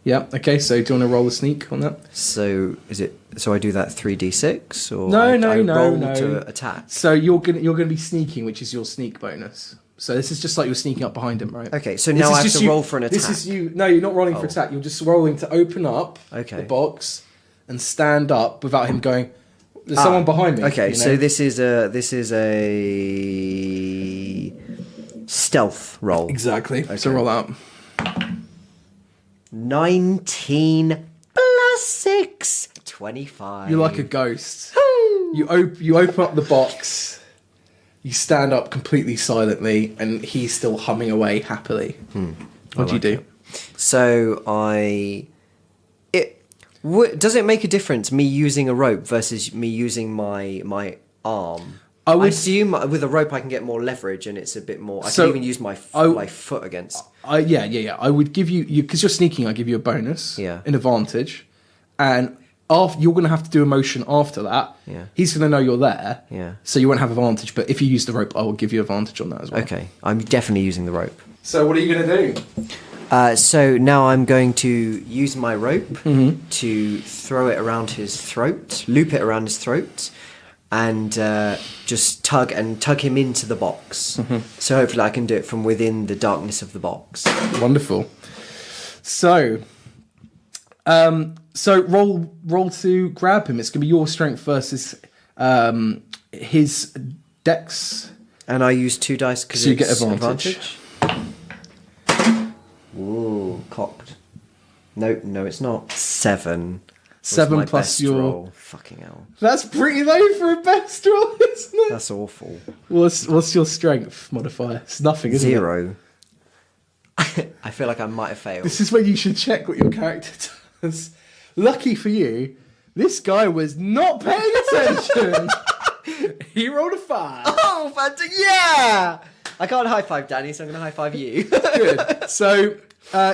Speaker 4: Yeah. Okay. So do you want to roll a sneak on that?
Speaker 6: So is it? So I do that 3d6 or
Speaker 4: No,
Speaker 6: I
Speaker 4: no.
Speaker 6: roll to attack.
Speaker 4: So you're gonna be sneaking, which is your sneak bonus. So this is just like you're sneaking up behind him, right?
Speaker 6: Okay. So now I have to roll for an attack.
Speaker 4: This is you. No, you're not rolling for attack. You're just rolling to open up the box and stand up without him going. There's someone behind me.
Speaker 6: Okay.
Speaker 4: You know?
Speaker 6: So this is a stealth roll.
Speaker 4: Exactly. Okay. So roll out.
Speaker 6: 19 plus 6, 25.
Speaker 4: You're like a ghost. You open up the box. You stand up completely silently, and he's still humming away happily. What do you do?
Speaker 6: So does it make a difference me using a rope versus me using my arm? I assume with a rope I can get more leverage and it's a bit more. I can even use my foot against.
Speaker 4: Yeah. I would give you because you're sneaking. I give you a bonus.
Speaker 6: Yeah.
Speaker 4: An advantage, and after you're going to have to do a motion after that.
Speaker 6: Yeah. He's
Speaker 4: going to know you're there.
Speaker 6: Yeah.
Speaker 4: So you won't have advantage. But if you use the rope, I will give you advantage on that as well.
Speaker 6: Okay. I'm definitely using the rope.
Speaker 4: So what are you going to do?
Speaker 6: So now I'm going to use my rope to throw it around his throat, loop it around his throat, and just tug him into the box. So hopefully I can do it from within the darkness of the box.
Speaker 4: Wonderful. So roll to grab him. It's going to be your strength versus his dex.
Speaker 6: And I use 2 dice because
Speaker 4: you get advantage.
Speaker 6: Ooh, cocked. No, it's not. 7.
Speaker 4: 7 plus your
Speaker 6: roll. Fucking hell.
Speaker 4: That's pretty low for a best roll, isn't it?
Speaker 6: That's awful.
Speaker 4: What's your strength modifier? It's nothing, isn't
Speaker 6: 0. I feel like I might have failed.
Speaker 4: This is when you should check what your character does. Lucky for you, this guy was not paying attention. He rolled a 5.
Speaker 6: Oh, fantastic! Yeah! I can't high five Danny, so I'm going to high five you.
Speaker 4: Good. So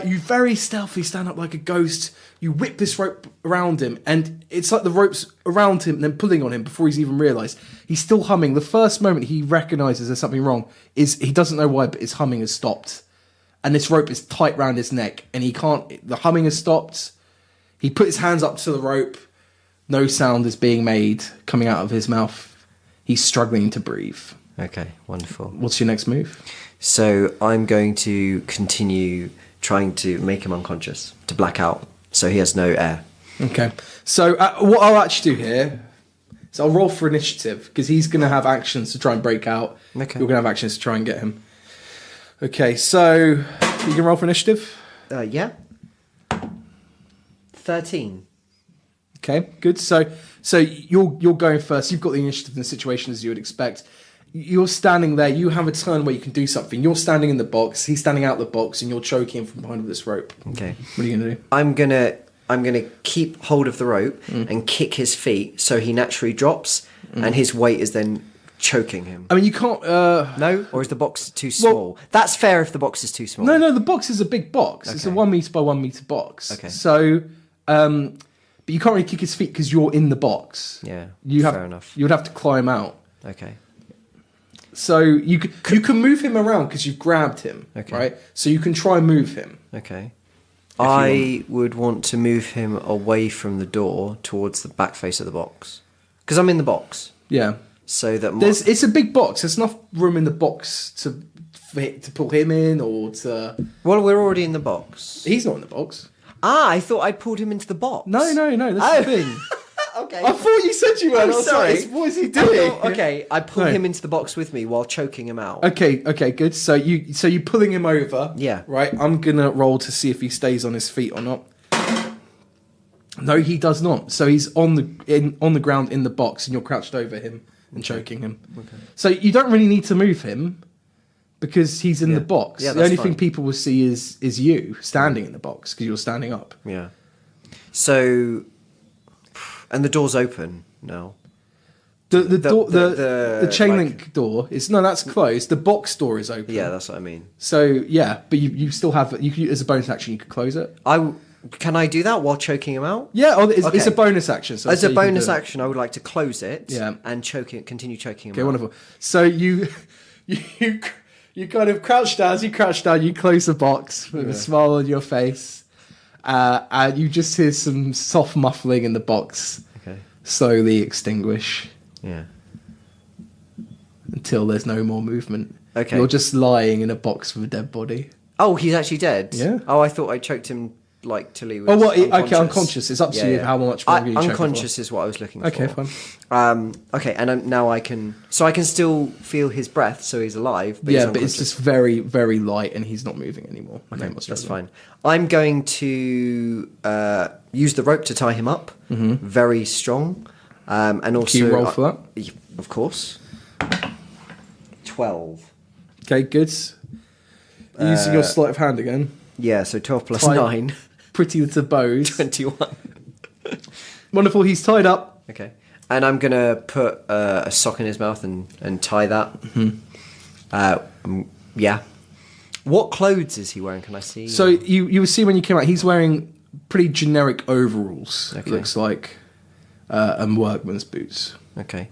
Speaker 4: you very stealthily stand up like a ghost. You whip this rope around him, and it's like the rope's around him and then pulling on him before he's even realised. He's still humming. The first moment he recognises there's something wrong is he doesn't know why, but his humming has stopped. And this rope is tight round his neck, and he can't... The humming has stopped. He put his hands up to the rope. No sound is being made coming out of his mouth. He's struggling to breathe.
Speaker 6: Okay, wonderful.
Speaker 4: What's your next move?
Speaker 6: So I'm going to continue trying to make him unconscious, to black out, so he has no air.
Speaker 4: Okay. So what I'll actually do here is I'll roll for initiative, because he's going to have actions to try and break out.
Speaker 6: Okay.
Speaker 4: You're going to have actions to try and get him. Okay, so you can roll for initiative?
Speaker 6: Yeah. 13.
Speaker 4: Okay, good. So you're going first. You've got the initiative in the situation as you would expect. You're standing there. You have a turn where you can do something. You're standing in the box. He's standing out the box, and you're choking him from behind with this rope.
Speaker 6: Okay.
Speaker 4: What are you gonna do?
Speaker 6: I'm gonna keep hold of the rope and kick his feet so he naturally drops, and his weight is then choking him.
Speaker 4: I mean, you can't.
Speaker 6: No, or is the box too small? That's fair if the box is too small.
Speaker 4: No. The box is a big box. Okay. It's a 1 meter by 1 meter box.
Speaker 6: Okay.
Speaker 4: So, but you can't really kick his feet because you're in the box.
Speaker 6: Yeah.
Speaker 4: Fair
Speaker 6: enough.
Speaker 4: You would have to climb out.
Speaker 6: Okay.
Speaker 4: So you can move him around because you've grabbed him, right? So you can try and move him.
Speaker 6: Okay. I would want to move him away from the door towards the back face of the box, because I'm in the box.
Speaker 4: Yeah.
Speaker 6: So that
Speaker 4: it's a big box. There's enough room in the box to pull him in or to.
Speaker 6: Well, we're already in the box.
Speaker 4: He's not in the box.
Speaker 6: Ah, I thought I pulled him into the box.
Speaker 4: No. That's the thing.
Speaker 6: Okay.
Speaker 4: I thought you said you were.
Speaker 6: I'm sorry.
Speaker 4: Like, what is he doing?
Speaker 6: I pulled him into the box with me while choking him out.
Speaker 4: Okay, good. So you're pulling him over.
Speaker 6: Yeah.
Speaker 4: Right. I'm gonna roll to see if he stays on his feet or not. No, he does not. So he's on the ground in the box, and you're crouched over him and choking him. Okay. So you don't really need to move him, Because he's in the box.
Speaker 6: Yeah,
Speaker 4: the
Speaker 6: that's
Speaker 4: only
Speaker 6: fine.
Speaker 4: thing people will see is you standing in the box because you're standing up.
Speaker 6: Yeah. So, and the door's open now.
Speaker 4: The chain link door is that's closed. The box door is open.
Speaker 6: Yeah, that's what I mean.
Speaker 4: So yeah, but you still have as a bonus action you could close it.
Speaker 6: Can I do that while choking him out?
Speaker 4: Yeah, it's
Speaker 6: Okay.
Speaker 4: a bonus action. So
Speaker 6: As
Speaker 4: so
Speaker 6: a
Speaker 4: you can
Speaker 6: bonus
Speaker 4: do it.
Speaker 6: action, I would like to close it.
Speaker 4: Yeah.
Speaker 6: And continue choking him
Speaker 4: Okay,
Speaker 6: out.
Speaker 4: wonderful. So you kind of crouch down. As you crouch down, you close the box with a smile on your face, and you just hear some soft muffling in the box
Speaker 6: Okay.
Speaker 4: slowly extinguish
Speaker 6: Yeah.
Speaker 4: until there's no more movement.
Speaker 6: Okay.
Speaker 4: You're just lying in a box with a dead body.
Speaker 6: Oh, he's actually dead.
Speaker 4: Yeah.
Speaker 6: Oh, I thought I choked him till he was.
Speaker 4: Oh, what?
Speaker 6: Unconscious.
Speaker 4: Okay, unconscious. It's up to you how much longer you choke him for.
Speaker 6: Unconscious is what I was looking for.
Speaker 4: Okay, fine.
Speaker 6: Okay, and now I can. So I can still feel his breath, so he's alive. But
Speaker 4: Yeah,
Speaker 6: he's
Speaker 4: but it's just very, very light, and he's not moving anymore.
Speaker 6: okay. That's fine. I'm going to use the rope to tie him up. Very strong, and also
Speaker 4: Can you roll for that?
Speaker 6: Yeah, of course. 12.
Speaker 4: Okay, good. Using your sleight of hand again.
Speaker 6: Yeah, so 12 plus
Speaker 4: Tie-
Speaker 6: 9,
Speaker 4: Pretty little bows.
Speaker 6: 21.
Speaker 4: Wonderful. He's tied up.
Speaker 6: Okay. And I'm going to put a sock in his mouth and tie that. Yeah. What clothes is he wearing? Can I see?
Speaker 4: So you will see when you came out, he's wearing pretty generic overalls.
Speaker 6: Okay.
Speaker 4: It looks like, and workman's boots.
Speaker 6: Okay.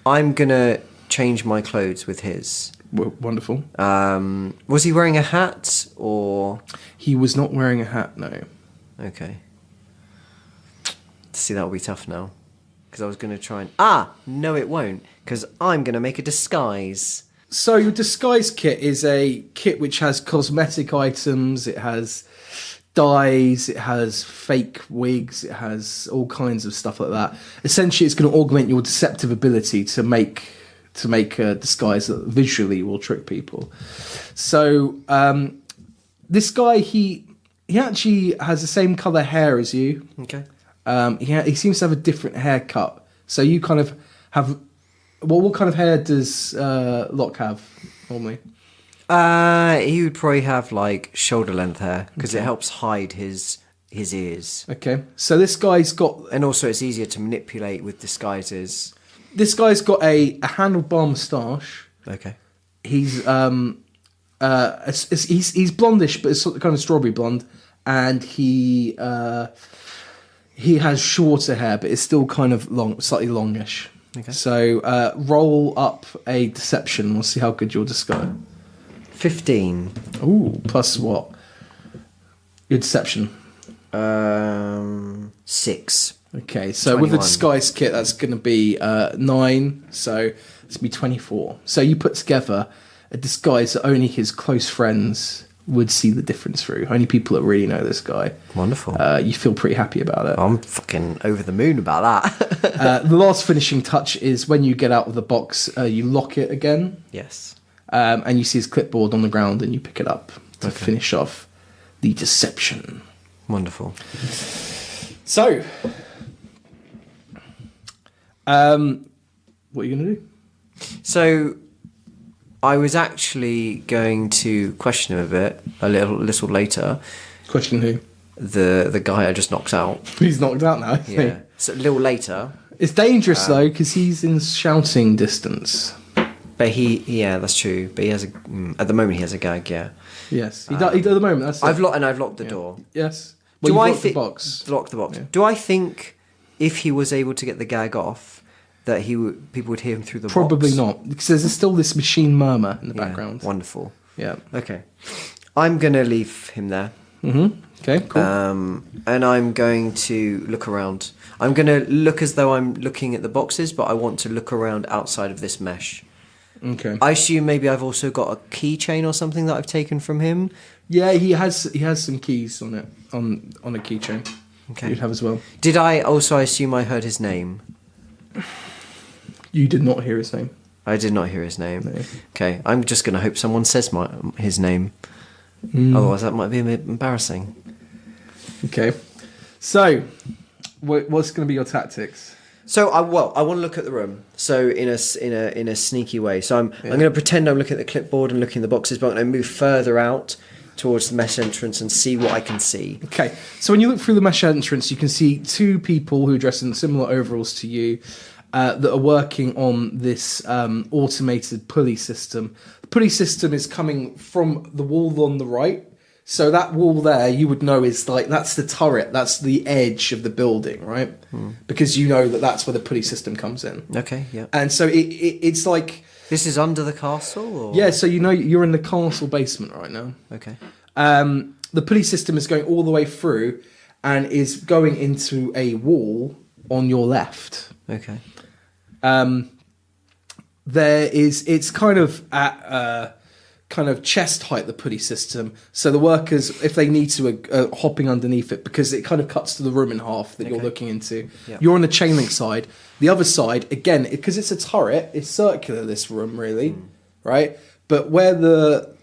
Speaker 6: I'm going to change my clothes with his.
Speaker 4: Wonderful.
Speaker 6: Was he wearing a hat or...
Speaker 4: He was not wearing a hat. No.
Speaker 6: Okay. See, that'll be tough now. Because I was going to try and... No, it won't. Because I'm going to make a disguise.
Speaker 4: So your disguise kit is a kit which has cosmetic items. It has dyes. It has fake wigs. It has all kinds of stuff like that. Essentially, it's going to augment your deceptive ability to make a disguise that visually will trick people. So this guy, he actually has the same colour hair as you.
Speaker 6: Okay.
Speaker 4: He seems to have a different haircut. So you kind of have... what kind of hair does Locke have normally?
Speaker 6: He would probably have like shoulder length hair because it helps hide his ears.
Speaker 4: Okay. So this guy's got...
Speaker 6: And also it's easier to manipulate with disguises.
Speaker 4: This guy's got a handlebar moustache.
Speaker 6: Okay.
Speaker 4: He's he's blondish, but it's sort of kind of strawberry blonde, and he has shorter hair, but it's still kind of long, slightly longish.
Speaker 6: Okay.
Speaker 4: So roll up a deception. We'll see how good your disguise.
Speaker 6: 15.
Speaker 4: Ooh, plus what? Your deception.
Speaker 6: 6.
Speaker 4: Okay, so with the
Speaker 6: 21.
Speaker 4: disguise kit, that's going to be 9, so it's going to be 24. So you put together a disguise that only his close friends would see the difference through. Only people that really know this guy.
Speaker 6: Wonderful.
Speaker 4: You feel pretty happy about it.
Speaker 6: I'm fucking over the moon about that.
Speaker 4: The last finishing touch is when you get out of the box, you lock it again,
Speaker 6: Yes.
Speaker 4: and you see his clipboard on the ground, and you pick it up to finish off the deception.
Speaker 6: Wonderful.
Speaker 4: So... what are you going to do?
Speaker 6: So, I was actually going to question him a little later.
Speaker 4: Question who?
Speaker 6: The guy I just knocked out.
Speaker 4: He's knocked out now, isn't he?
Speaker 6: Yeah. So a little later,
Speaker 4: It's dangerous though, because he's in shouting distance.
Speaker 6: but that's true. But he has at the moment he has a gag. Yeah.
Speaker 4: Yes, he does at the moment. That's
Speaker 6: I've
Speaker 4: it.
Speaker 6: locked the door.
Speaker 4: Yes.
Speaker 6: Do
Speaker 4: Well,
Speaker 6: I
Speaker 4: you've locked the
Speaker 6: think
Speaker 4: box?
Speaker 6: Lock the box.
Speaker 4: Yeah.
Speaker 6: Do I think if he was able to get the gag off, that people would hear him through the
Speaker 4: Probably
Speaker 6: box?
Speaker 4: not, because there's still this machine murmur in the
Speaker 6: Yeah,
Speaker 4: background.
Speaker 6: Wonderful.
Speaker 4: Yeah.
Speaker 6: Okay. I'm gonna leave him there.
Speaker 4: Okay. Cool.
Speaker 6: And I'm going to look around. I'm going to look as though I'm looking at the boxes, but I want to look around outside of this mesh.
Speaker 4: Okay.
Speaker 6: I assume maybe I've also got a keychain or something that I've taken from him.
Speaker 4: Yeah, he has some keys on it on a keychain.
Speaker 6: Okay.
Speaker 4: You'd have as well.
Speaker 6: Did I also assume I heard his name?
Speaker 4: You did not hear his name.
Speaker 6: I did not hear his name.
Speaker 4: No.
Speaker 6: Okay, I'm just going to hope someone says his name. Otherwise, that might be a bit embarrassing.
Speaker 4: Okay. So, what's going to be your tactics?
Speaker 6: So I want to look at the room. So in a sneaky way. So I'm going to pretend I'm looking at the clipboard and looking at the boxes, but I'm going to move further out towards the mesh entrance and see what I can see.
Speaker 4: Okay, so when you look through the mesh entrance, you can see two people who are dressed in similar overalls to you that are working on this automated pulley system. The pulley system is coming from the wall on the right. So that wall there, you would know is like, that's the turret, that's the edge of the building, right? Because you know that that's where the pulley system comes in.
Speaker 6: Okay, yeah.
Speaker 4: And so it's like...
Speaker 6: This is under the castle? Or?
Speaker 4: Yeah, so you know you're in the castle basement right now.
Speaker 6: Okay.
Speaker 4: The pulley system is going all the way through and is going into a wall on your left.
Speaker 6: Okay.
Speaker 4: It's kind of at kind of chest height, the pulley system. So the workers, if they need to, are hopping underneath it because it kind of cuts to the room in half that you're looking into. Yep. You're on the chain link side. The other side, again, because it's a turret, it's circular, this room, really, right? But where the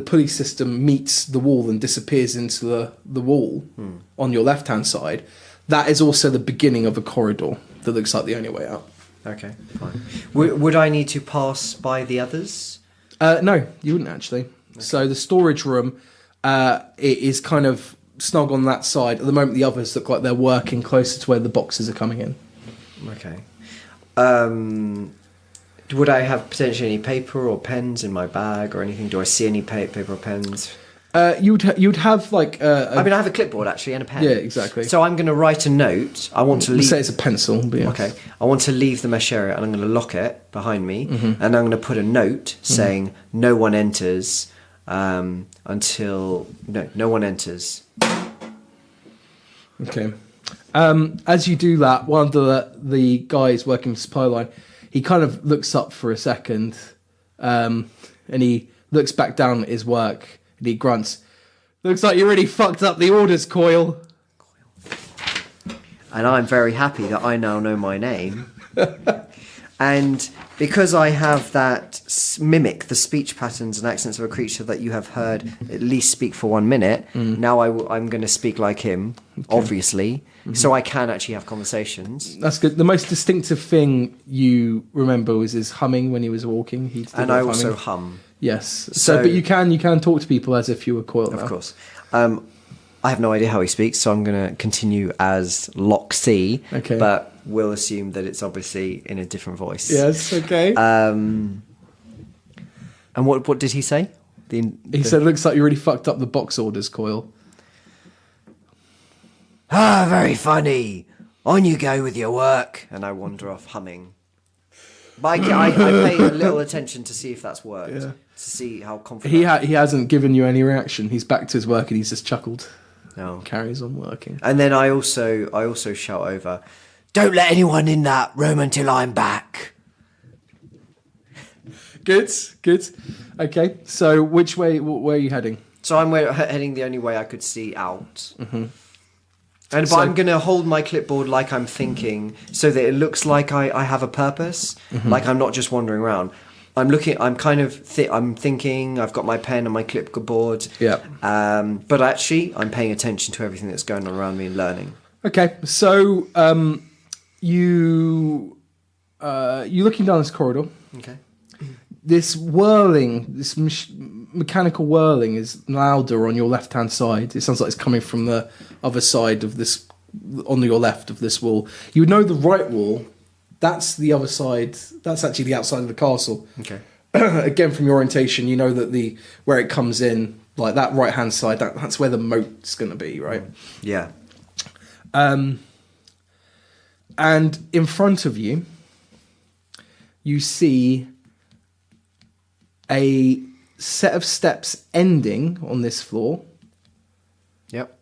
Speaker 4: pulley system meets the wall and disappears into the wall on your left-hand side, that is also the beginning of a corridor that looks like the only way out.
Speaker 6: Okay, fine. Would I need to pass by the others?
Speaker 4: No, you wouldn't actually. Okay. So the storage room it is kind of snug on that side. At the moment, the others look like they're working closer to where the boxes are coming in.
Speaker 6: Okay. Would I have potentially any paper or pens in my bag or anything? Do I see any paper or pens?
Speaker 4: You'd have like
Speaker 6: I have a clipboard actually and a pen.
Speaker 4: Yeah, exactly.
Speaker 6: So I'm going to write a note. I want to leave.
Speaker 4: Say it's a pencil. But yeah.
Speaker 6: Okay. I want to leave the mesh area and I'm going to lock it behind me, and I'm going to put a note saying no one enters until no one enters.
Speaker 4: Okay. As you do that, one of the guys working the supply line, he kind of looks up for a second, and he looks back down at his work. And he grunts, "Looks like you really fucked up the orders, Coyle."
Speaker 6: And I'm very happy that I now know my name. And because I have that mimic the speech patterns and accents of a creature that you have heard at least speak for 1 minute, now I'm going to speak like him, obviously, so I can actually have conversations.
Speaker 4: That's good. The most distinctive thing you remember was his humming when he was walking.
Speaker 6: And I also hum.
Speaker 4: Yes. So, but you can talk to people as if you were Coyle now.
Speaker 6: Of course. I have no idea how he speaks, so I'm going to continue as Locke.
Speaker 4: Okay.
Speaker 6: But we'll assume that it's obviously in a different voice.
Speaker 4: Yes. Okay.
Speaker 6: And what did he say?
Speaker 4: He said, "Looks like you really fucked up the box orders, Coyle."
Speaker 6: Ah, very funny. On you go with your work. And I wander off humming. But I pay a little attention to see if that's worked. Yeah. To see how confident...
Speaker 4: He hasn't given you any reaction. He's back to his work and he's just chuckled.
Speaker 6: No.
Speaker 4: Carries on working.
Speaker 6: And then I also shout over, "Don't let anyone in that room until I'm back." Good.
Speaker 4: Okay, so where are you heading?
Speaker 6: So I'm heading the only way I could see out. But I'm going to hold my clipboard like I'm thinking, so that it looks like I have a purpose, like I'm not just wandering around. I'm looking. I'm kind of. I'm thinking. I've got my pen and my clipboard.
Speaker 4: Yeah.
Speaker 6: But actually, I'm paying attention to everything that's going on around me and learning.
Speaker 4: Okay, so you're looking down this corridor.
Speaker 6: Okay.
Speaker 4: This whirling, this mechanical whirling is louder on your left-hand side. It sounds like it's coming from the other side of this, on your left of this wall. You would know the right wall. That's the other side. That's actually the outside of the castle.
Speaker 6: Okay.
Speaker 4: Again, from your orientation, you know that where it comes in, like that right-hand side, that's where the moat's going to be, right?
Speaker 6: Yeah.
Speaker 4: And in front of you, you see a set of steps ending on this floor.
Speaker 6: Yep.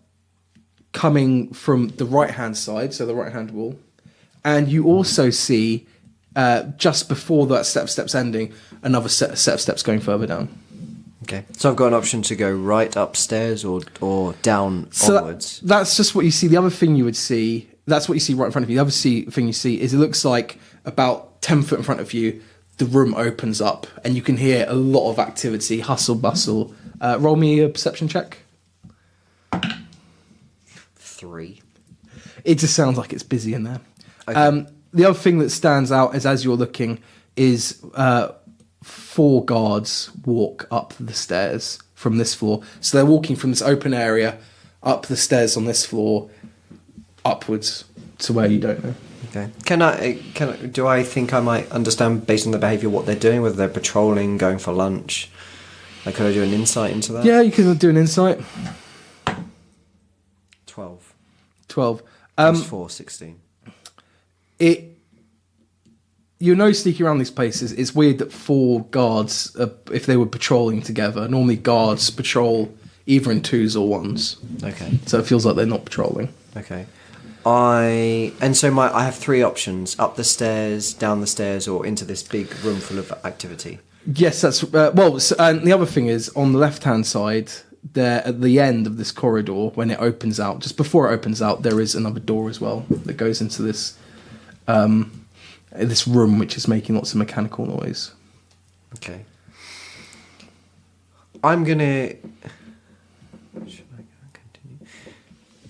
Speaker 4: Coming from the right-hand side, so the right-hand wall. And you also see, just before that set of steps ending, another set of steps going further down.
Speaker 6: Okay. So I've got an option to go right upstairs or down onwards.
Speaker 4: That's just what you see. The other thing you would see, that's what you see right in front of you. The other thing you see is it looks like about 10 foot in front of you, the room opens up and you can hear a lot of activity, hustle, bustle. Roll me a perception check.
Speaker 6: 3.
Speaker 4: It just sounds like it's busy in there.
Speaker 6: Okay.
Speaker 4: The other thing that stands out is as you're looking is 4 guards walk up the stairs from this floor. So they're walking from this open area up the stairs on this floor upwards to where you don't know.
Speaker 6: Okay. Do I think I might understand based on their behaviour what they're doing, whether they're patrolling, going for lunch? Like, could I do an insight into that?
Speaker 4: Yeah, you can do an insight.
Speaker 6: 12.
Speaker 4: 12.
Speaker 6: Plus 4, 16.
Speaker 4: You know, sneaking around these places, it's weird that 4 guards, if they were patrolling together, normally guards patrol either in 2s or 1s.
Speaker 6: Okay.
Speaker 4: So it feels like they're not patrolling.
Speaker 6: Okay. I have 3 options: up the stairs, down the stairs, or into this big room full of activity.
Speaker 4: Yes, that's and the other thing is on the left-hand side, there at the end of this corridor, when it opens out, just before it opens out, there is another door as well that goes into this this room, which is making lots of mechanical noise.
Speaker 6: Okay. I'm gonna. Should I continue?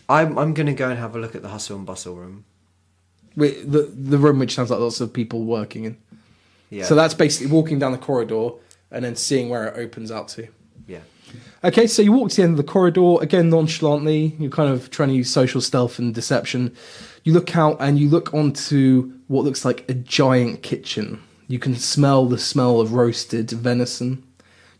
Speaker 6: I'm gonna go and have a look at the hustle and bustle room.
Speaker 4: Wait, the room which sounds like lots of people working in.
Speaker 6: Yeah.
Speaker 4: So that's basically walking down the corridor and then seeing where it opens out to.
Speaker 6: Yeah.
Speaker 4: Okay, so you walk to the end of the corridor, again nonchalantly, you're kind of trying to use social stealth and deception. You look out and you look onto what looks like a giant kitchen. You can smell the smell of roasted venison.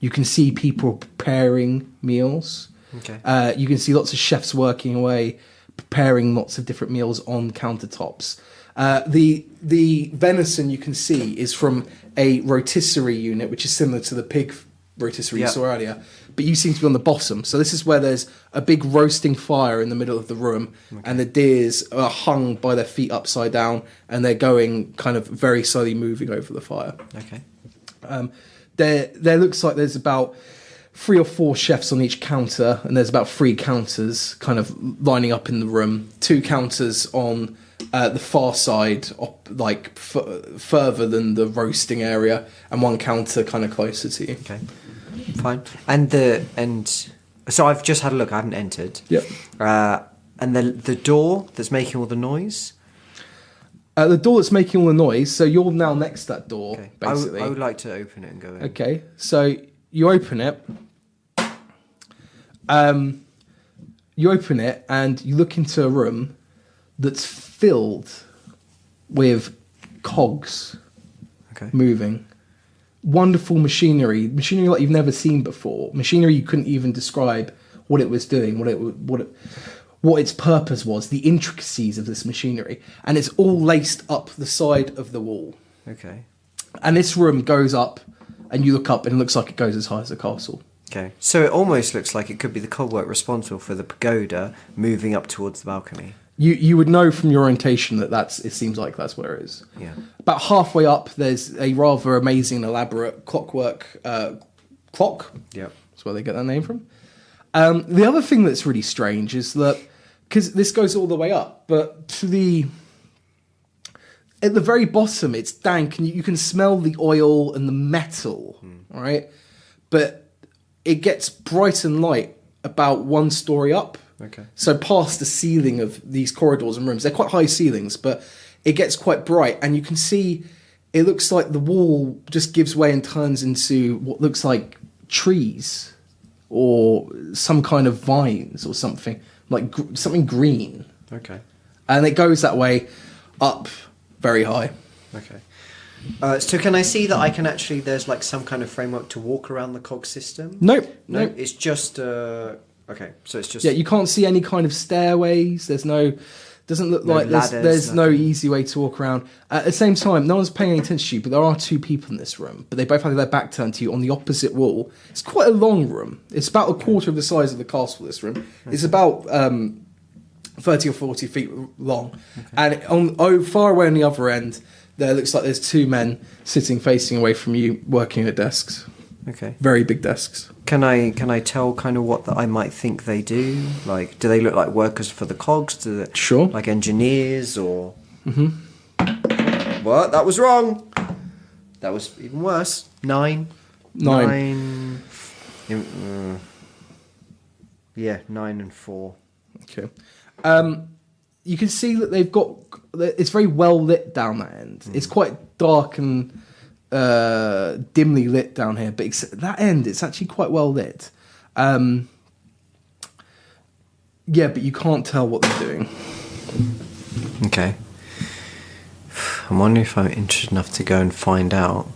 Speaker 4: You can see people preparing meals.
Speaker 6: Okay.
Speaker 4: You can see lots of chefs working away, preparing lots of different meals on countertops. The venison you can see is from a rotisserie unit, which is similar to the pig rotisserie you saw earlier, but you seem to be on the bottom. So this is where there's a big roasting fire in the middle of the room, and the deers are hung by their feet upside down, and they're going kind of very slowly moving over the fire.
Speaker 6: Okay.
Speaker 4: There looks like there's about 3 or 4 chefs on each counter, and there's about 3 counters kind of lining up in the room. 2 counters on the far side, further than the roasting area, and 1 counter kind of closer to you.
Speaker 6: Okay. Fine. So I've just had a look. I haven't entered.
Speaker 4: Yep.
Speaker 6: And the door that's making all the noise.
Speaker 4: The door that's making all the noise. So you're now next to that door,
Speaker 6: Okay.
Speaker 4: basically.
Speaker 6: I would like to open it and go in.
Speaker 4: Okay. So you open it. You open it and you look into a room that's filled with cogs moving. Wonderful machinery like you've never seen before. Machinery you couldn't even describe what it was doing, what its purpose was, the intricacies of this machinery, and it's all laced up the side of the wall.
Speaker 6: Okay.
Speaker 4: And this room goes up, and you look up, and it looks like it goes as high as a castle.
Speaker 6: Okay. So it almost looks like it could be the cogwork responsible for the pagoda moving up towards the balcony.
Speaker 4: You would know from your orientation that it seems like that's where it is.
Speaker 6: Yeah.
Speaker 4: About halfway up, there's a rather amazing, elaborate clockwork clock.
Speaker 6: Yep.
Speaker 4: That's where they get that name from. The other thing that's really strange is that, because this goes all the way up, but at the very bottom, it's dank, and you can smell the oil and the metal, right? But it gets bright and light about 1 story up.
Speaker 6: Okay.
Speaker 4: So past the ceiling of these corridors and rooms, they're quite high ceilings, but it gets quite bright, and you can see it looks like the wall just gives way and turns into what looks like trees or some kind of vines or something, like something green.
Speaker 6: Okay.
Speaker 4: And it goes that way up very high.
Speaker 6: Okay. So can I see that I can actually, there's like some kind of framework to walk around the cog system?
Speaker 4: Nope.
Speaker 6: It's just, okay, so it's just...
Speaker 4: Yeah, you can't see any kind of stairways. Doesn't look like
Speaker 6: ladders,
Speaker 4: there's no
Speaker 6: nothing.
Speaker 4: easy way to walk around. At the same time, no one's paying any attention to you, but there are 2 people in this room, but they both have their back turned to you on the opposite wall. It's quite a long room. It's about a quarter of the size of the castle, this room. It's about 30 or 40 feet long. And far away on the other end, there looks like there's 2 men sitting facing away from you, working at desks.
Speaker 6: Okay.
Speaker 4: Very big desks.
Speaker 6: Can I tell kind of what I might think they do? Like, do they look like workers for the cogs?
Speaker 4: Sure.
Speaker 6: Like engineers or... Mm-hmm. What? That was wrong. That was even worse. 9.
Speaker 4: 9.
Speaker 6: Yeah, 9 and 4.
Speaker 4: Okay. you can see that they've got. It's very well lit down that end. It's quite dark and dimly lit down here, but that end it's actually quite well lit. Yeah, but you can't tell what they're doing.
Speaker 6: Okay. I'm wondering if I'm interested enough to go and find out,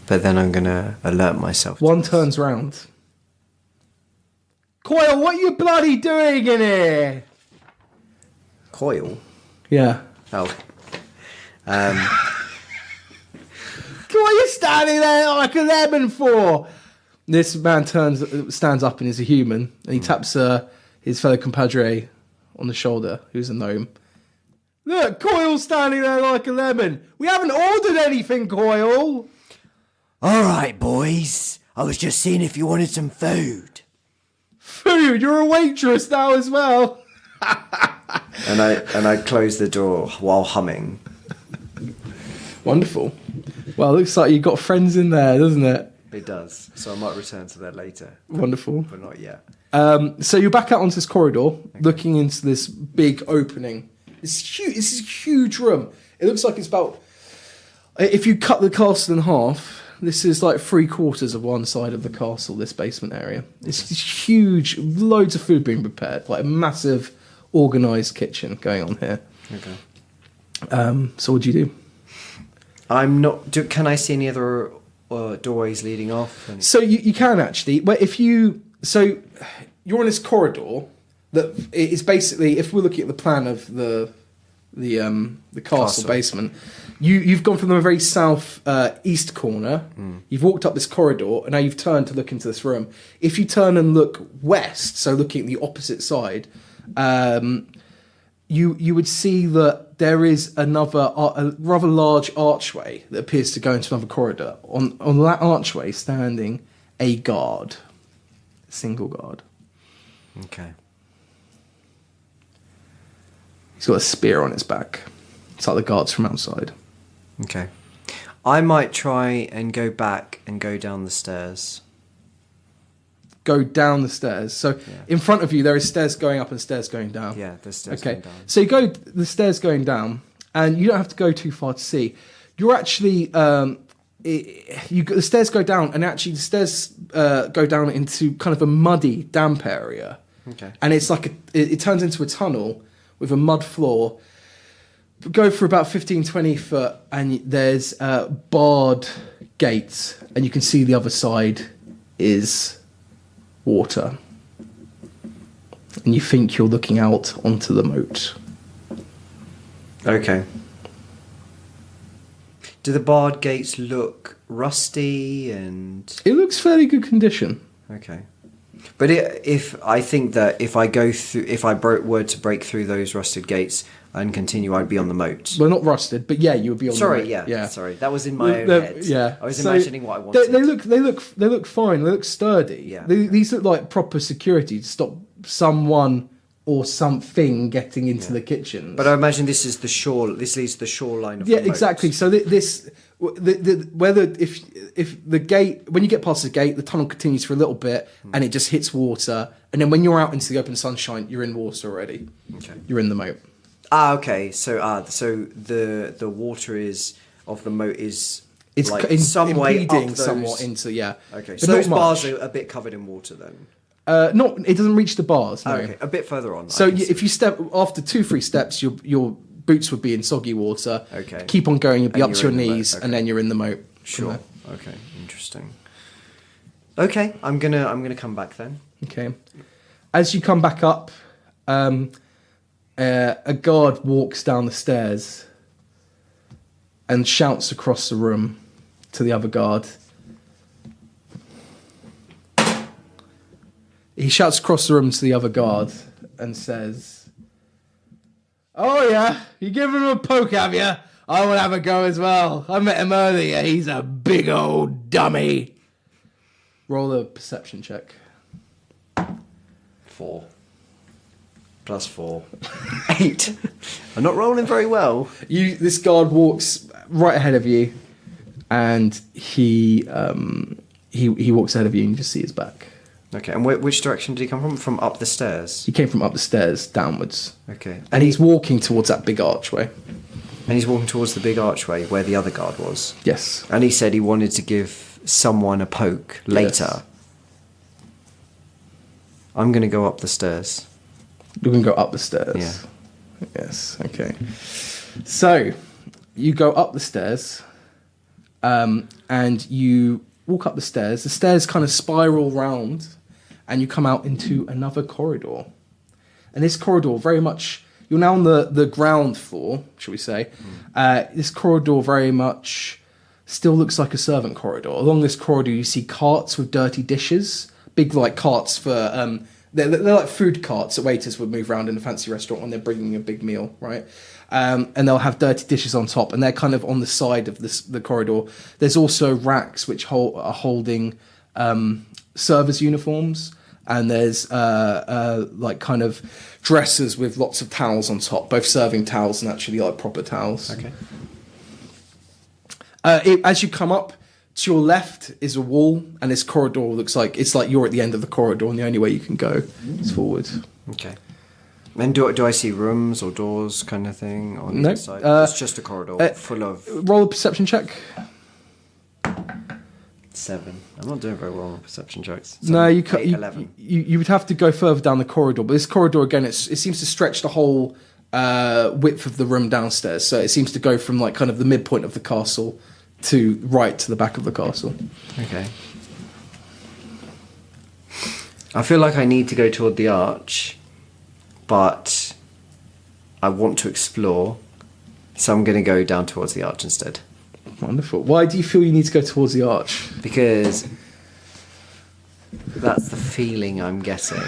Speaker 6: but then I'm going to alert myself.
Speaker 4: One turns round. Coyle, what are you bloody doing in here?
Speaker 6: Coil?
Speaker 4: Yeah.
Speaker 6: Oh.
Speaker 4: What are you standing there like a lemon for? This man stands up and is a human, and he taps his fellow compadre on the shoulder, who's a gnome. Look, Coyle's standing there like a lemon. We haven't ordered anything, Coyle.
Speaker 6: All right, boys. I was just seeing if you wanted some food.
Speaker 4: Food? You're a waitress now as well.
Speaker 6: And I close the door while humming.
Speaker 4: Wonderful. Well, it looks like you've got friends in there, doesn't it?
Speaker 6: It does. So I might return to that later.
Speaker 4: Wonderful.
Speaker 6: But not yet.
Speaker 4: So you're back out onto this corridor, looking into this big opening. This is a huge room. It looks like it's about... If you cut the castle in half, this is like 3/4 of one side of the castle, this basement area. It's huge, loads of food being prepared, like a massive, organised kitchen going on here.
Speaker 6: Okay.
Speaker 4: So what do you do?
Speaker 6: I'm not... Can I see any other doorways leading off?
Speaker 4: So you can actually, but if you... So you're in this corridor that is basically, if we're looking at the plan of the castle basement, you've gone from the very south east corner. You've walked up this corridor, and now you've turned to look into this room. If you turn and look west, so looking at the opposite side, you would see that there is a rather large archway that appears to go into another corridor. On that archway, standing a guard, a single guard.
Speaker 6: Okay.
Speaker 4: He's got a spear on his back. It's like the guards from outside.
Speaker 6: Okay. I might try and go back and go down the stairs.
Speaker 4: Go down the stairs. So in front of you, there is stairs going up and stairs going down.
Speaker 6: Yeah, there's stairs going down.
Speaker 4: So you go the stairs going down, and you don't have to go too far to see. You're actually the stairs go down, and actually the stairs go down into kind of a muddy, damp area.
Speaker 6: Okay.
Speaker 4: And it's like it turns into a tunnel with a mud floor. Go for about 15, 20 foot, and there's barred gates, and you can see the other side is water. And you think you're looking out onto the moat.
Speaker 6: Okay. Do the barred gates look rusty and...
Speaker 4: It looks fairly good condition.
Speaker 6: Okay. But if I think that if I were to break through those rusted gates and continue, I'd be on the moat.
Speaker 4: Well, not rusted, but yeah, you would be on the moat.
Speaker 6: Yeah. Sorry, that was in my own head.
Speaker 4: Yeah,
Speaker 6: I was imagining what I wanted.
Speaker 4: They look fine. They look sturdy.
Speaker 6: Yeah.
Speaker 4: These look like proper security to stop someone or something getting into the kitchen.
Speaker 6: But I imagine this is the shore. This leads to the shoreline of the moat.
Speaker 4: Exactly. So whether if the gate, when you get past the gate, the tunnel continues for a little bit and it just hits water, and then when you're out into the open sunshine, you're in water already.
Speaker 6: Okay.
Speaker 4: You're in the moat.
Speaker 6: Okay. So the water of the moat is like
Speaker 4: impeding somewhat into
Speaker 6: Okay.
Speaker 4: But
Speaker 6: So those
Speaker 4: not
Speaker 6: bars
Speaker 4: much.
Speaker 6: are a bit covered in water then.
Speaker 4: It doesn't reach the bars. No.
Speaker 6: Okay, a bit further on.
Speaker 4: So if you step after 2-3 steps, your boots would be in soggy water.
Speaker 6: Okay.
Speaker 4: Keep on going, you'll be
Speaker 6: And
Speaker 4: up to
Speaker 6: you're
Speaker 4: your
Speaker 6: in the
Speaker 4: knees,
Speaker 6: moat,
Speaker 4: and then you're in the moat.
Speaker 6: Sure. Okay. Interesting. Okay, I'm gonna come back then.
Speaker 4: Okay. As you come back up, a guard walks down the stairs and shouts across the room to the other guard. He shouts across the room to the other guard and says, "Oh yeah, you giving him a poke, have you? I will have a go as well. I met him earlier. He's a big old dummy." Roll a perception check.
Speaker 6: 4 + 4 8. I'm not rolling very well.
Speaker 4: This guard walks right ahead of you, and he walks ahead of you, and you just see his back.
Speaker 6: Okay, and which direction did he come from? From up the stairs?
Speaker 4: He came from up the stairs downwards.
Speaker 6: Okay.
Speaker 4: And he's walking towards that big archway.
Speaker 6: And he's walking towards the big archway where the other guard was?
Speaker 4: Yes.
Speaker 6: And he said he wanted to give someone a poke later.
Speaker 4: Yes.
Speaker 6: I'm going to go up the stairs.
Speaker 4: You're going to go up the stairs?
Speaker 6: Yeah.
Speaker 4: Yes, okay. So, you go up the stairs, and you walk up the stairs. The stairs kind of spiral round, and you come out into another corridor. And this corridor very much... You're now on the ground floor, shall we say. This corridor very much still looks like a servant corridor. Along this corridor, you see carts with dirty dishes. Big, like, carts for... They're like food carts that waiters would move around in a fancy restaurant when they're bringing a big meal, right? And they'll have dirty dishes on top, and they're kind of on the side of the corridor. There's also racks which are holding servers' uniforms, and there's like kind of dressers with lots of towels on top, both serving towels and actually like proper towels.
Speaker 6: Okay.
Speaker 4: As you come up, to your left is a wall, and this corridor looks like it's like you're at the end of the corridor, and the only way you can go is forward.
Speaker 6: Okay. And do I see rooms or doors kind of thing on
Speaker 4: No.
Speaker 6: the side? It's just a corridor full of...
Speaker 4: Roll a perception check.
Speaker 6: 7. I'm not doing very well on perception checks.
Speaker 4: No, you
Speaker 6: 8,
Speaker 4: can't.
Speaker 6: 11.
Speaker 4: You would have to go further down the corridor, but this corridor again, it seems to stretch the whole width of the room downstairs. So it seems to go from like kind of the midpoint of the castle to the back of the castle.
Speaker 6: Okay. I feel like I need to go toward the arch, but I want to explore, so I'm going to go down towards the arch instead.
Speaker 4: Wonderful. Why do you feel you need to go towards the arch?
Speaker 6: Because that's the feeling I'm getting.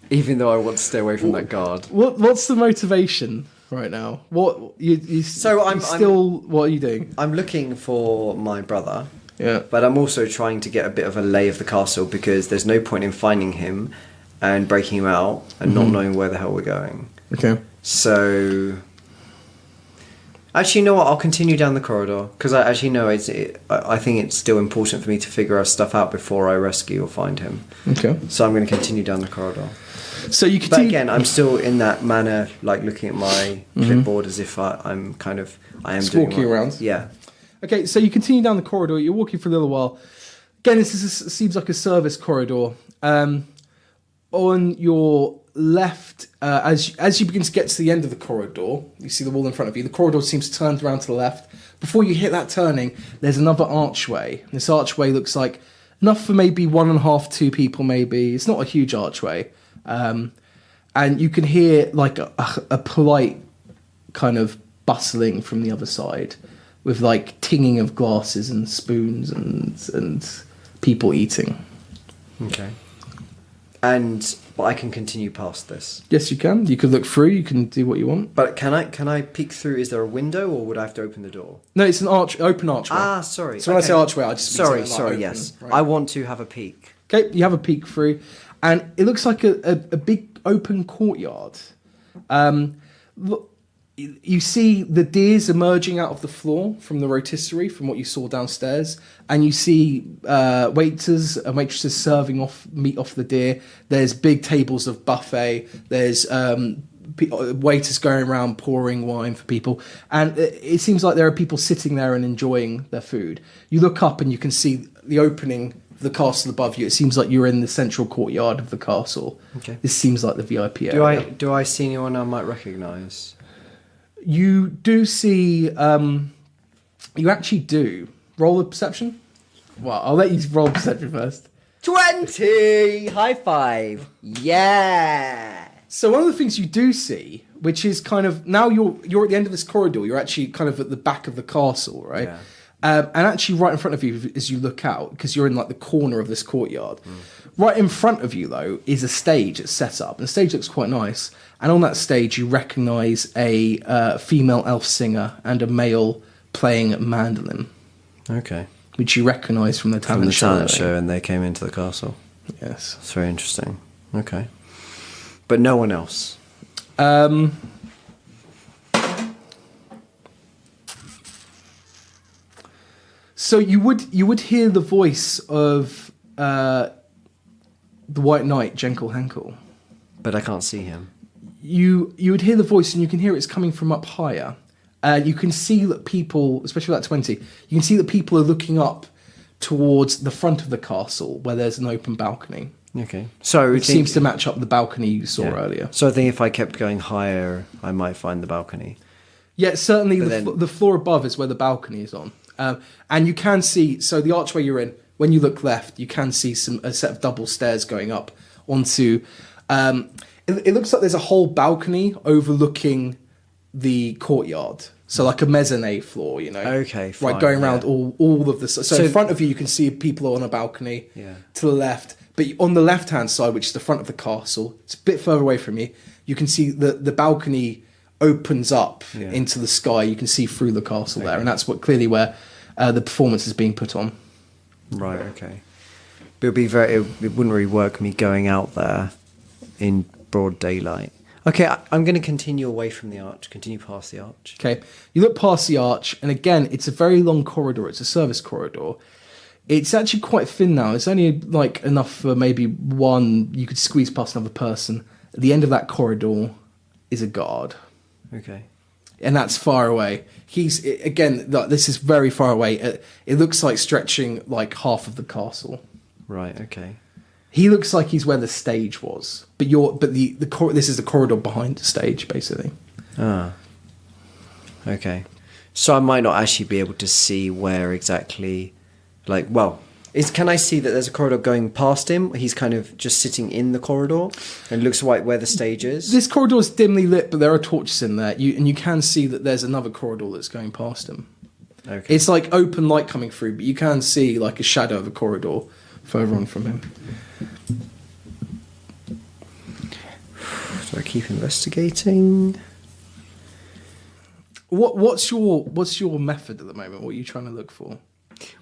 Speaker 6: Even though I want to stay away from that guard.
Speaker 4: What's the motivation right now? What are you doing?
Speaker 6: I'm looking for my brother.
Speaker 4: Yeah.
Speaker 6: But I'm also trying to get a bit of a lay of the castle, because there's no point in finding him and breaking him out and not knowing where the hell we're going.
Speaker 4: Okay.
Speaker 6: So... Actually, you know what? I'll continue down the corridor, because I actually know I think it's still important for me to figure our stuff out before I rescue or find him.
Speaker 4: Okay.
Speaker 6: So I'm going to continue down the corridor.
Speaker 4: So you
Speaker 6: But
Speaker 4: continue...
Speaker 6: again, I'm still in that manner, like looking at my clipboard as if I am
Speaker 4: Just
Speaker 6: doing
Speaker 4: walking around?
Speaker 6: Yeah.
Speaker 4: Okay, so you continue down the corridor. You're walking for a little while. Again, seems like a service corridor. On your left, as you begin to get to the end of the corridor, you see the wall in front of you. The corridor seems turned around to the left. Before you hit that turning, there's another archway. This archway looks like enough for maybe 1.5, 2 people. Maybe it's not a huge archway, and you can hear like a polite kind of bustling from the other side, with like tinging of glasses and spoons and people eating.
Speaker 6: Okay. But I can continue past this.
Speaker 4: Yes, you can. You can look through. You can do what you want.
Speaker 6: But can I peek through? Is there a window, or would I have to open the door?
Speaker 4: No, it's an open archway.
Speaker 6: Ah, sorry.
Speaker 4: So when I say archway, I just mean
Speaker 6: sorry,
Speaker 4: something like open,
Speaker 6: yes.
Speaker 4: right?
Speaker 6: I want to have a peek.
Speaker 4: Okay, you have a peek through, and it looks like a big open courtyard. Look, you see the deers emerging out of the floor from the rotisserie, from what you saw downstairs, and you see waiters and waitresses serving meat off the deer. There's big tables of buffet. There's waiters going around pouring wine for people, and it seems like there are people sitting there and enjoying their food. You look up and you can see the opening of the castle above you. It seems like you're in the central courtyard of the castle.
Speaker 6: Okay.
Speaker 4: This seems like the VIP area.
Speaker 6: Do I see anyone I might recognise?
Speaker 4: You do see... you actually do. Roll a perception? Well, I'll let you roll perception first.
Speaker 6: 20! High five! Yeah!
Speaker 4: So one of the things you do see, which is kind of... Now you're at the end of this corridor. You're actually kind of at the back of the castle, right?
Speaker 6: Yeah.
Speaker 4: And actually right in front of you as you look out, because you're in like the corner of this courtyard. Right in front of you, though, is a stage that's set up. And the stage looks quite nice. And on that stage, you recognise a female elf singer and a male playing mandolin.
Speaker 6: Okay.
Speaker 4: Which you recognise from the talent show.
Speaker 6: From the talent show, and they came into the castle.
Speaker 4: Yes.
Speaker 6: It's very interesting. Okay. But no one else?
Speaker 4: So you would hear the voice of the White Knight, Jekyll Henkel.
Speaker 6: But I can't see him.
Speaker 4: You would hear the voice, and you can hear it's coming from up higher. You can see that people, especially that 20, you can see that people are looking up towards the front of the castle where there's an open balcony.
Speaker 6: Okay. So
Speaker 4: It seems to match up the balcony you saw earlier.
Speaker 6: So I think if I kept going higher, I might find the balcony.
Speaker 4: Yeah, certainly
Speaker 6: But
Speaker 4: the floor above is where the balcony is on. And you can see, so the archway you're in, when you look left, you can see a set of double stairs going up onto... it looks like there's a whole balcony overlooking the courtyard. So like a mezzanine floor, you know.
Speaker 6: Okay, fine,
Speaker 4: right, going around all of the... So in front of you can see people on a balcony.
Speaker 6: Yeah.
Speaker 4: To the left. But on the left-hand side, which is the front of the castle, it's a bit further away from you, you can see the balcony opens up into the sky. You can see through the castle there. And that's clearly where the performance is being put on.
Speaker 6: Right, okay. But it wouldn't really work me going out there in broad daylight. Okay, I'm going to continue away from the arch, continue past the arch.
Speaker 4: Okay, you look past the arch, and again, it's a very long corridor. It's a service corridor. It's actually quite thin now. It's only like enough for maybe one, you could squeeze past another person. At the end of that corridor is a guard.
Speaker 6: Okay.
Speaker 4: And that's far away. This is very far away. It looks like stretching like half of the castle.
Speaker 6: Right, okay.
Speaker 4: He looks like he's where the stage was, but this is the corridor behind the stage, basically.
Speaker 6: Ah. Okay. So I might not actually be able to see where exactly, can I see that there's a corridor going past him? He's kind of just sitting in the corridor and looks like where the stage is.
Speaker 4: This corridor is dimly lit, but there are torches in there. You can see that there's another corridor that's going past him.
Speaker 6: Okay.
Speaker 4: It's like open light coming through, but you can see like a shadow of a corridor further on from him.
Speaker 6: So I keep investigating.
Speaker 4: What's your method at the moment? What are you trying to look for?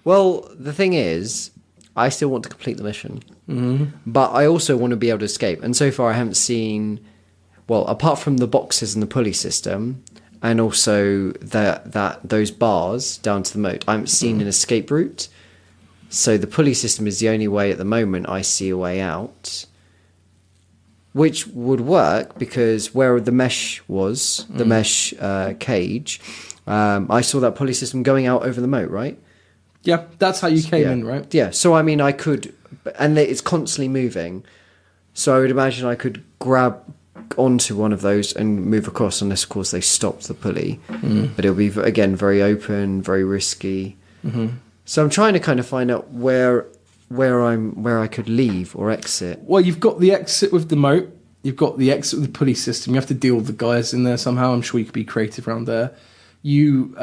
Speaker 6: Well, the thing is, I still want to complete the mission, but I also want to be able to escape. And so far, I haven't seen, apart from the boxes and the pulley system, and also those bars down to the moat, I haven't seen an escape route. So the pulley system is the only way at the moment I see a way out, which would work because where the mesh was, the mesh cage, I saw that pulley system going out over the moat, right?
Speaker 4: Yeah, that's how you came in, right?
Speaker 6: Yeah, so I mean I could, and it's constantly moving, so I would imagine I could grab onto one of those and move across, unless of course they stopped the pulley. But it'll be, again, very open, very risky. So I'm trying to kind of find out where I could leave or exit.
Speaker 4: Well, you've got the exit with the moat. You've got the exit with the pulley system. You have to deal with the guys in there somehow. I'm sure you could be creative around there. You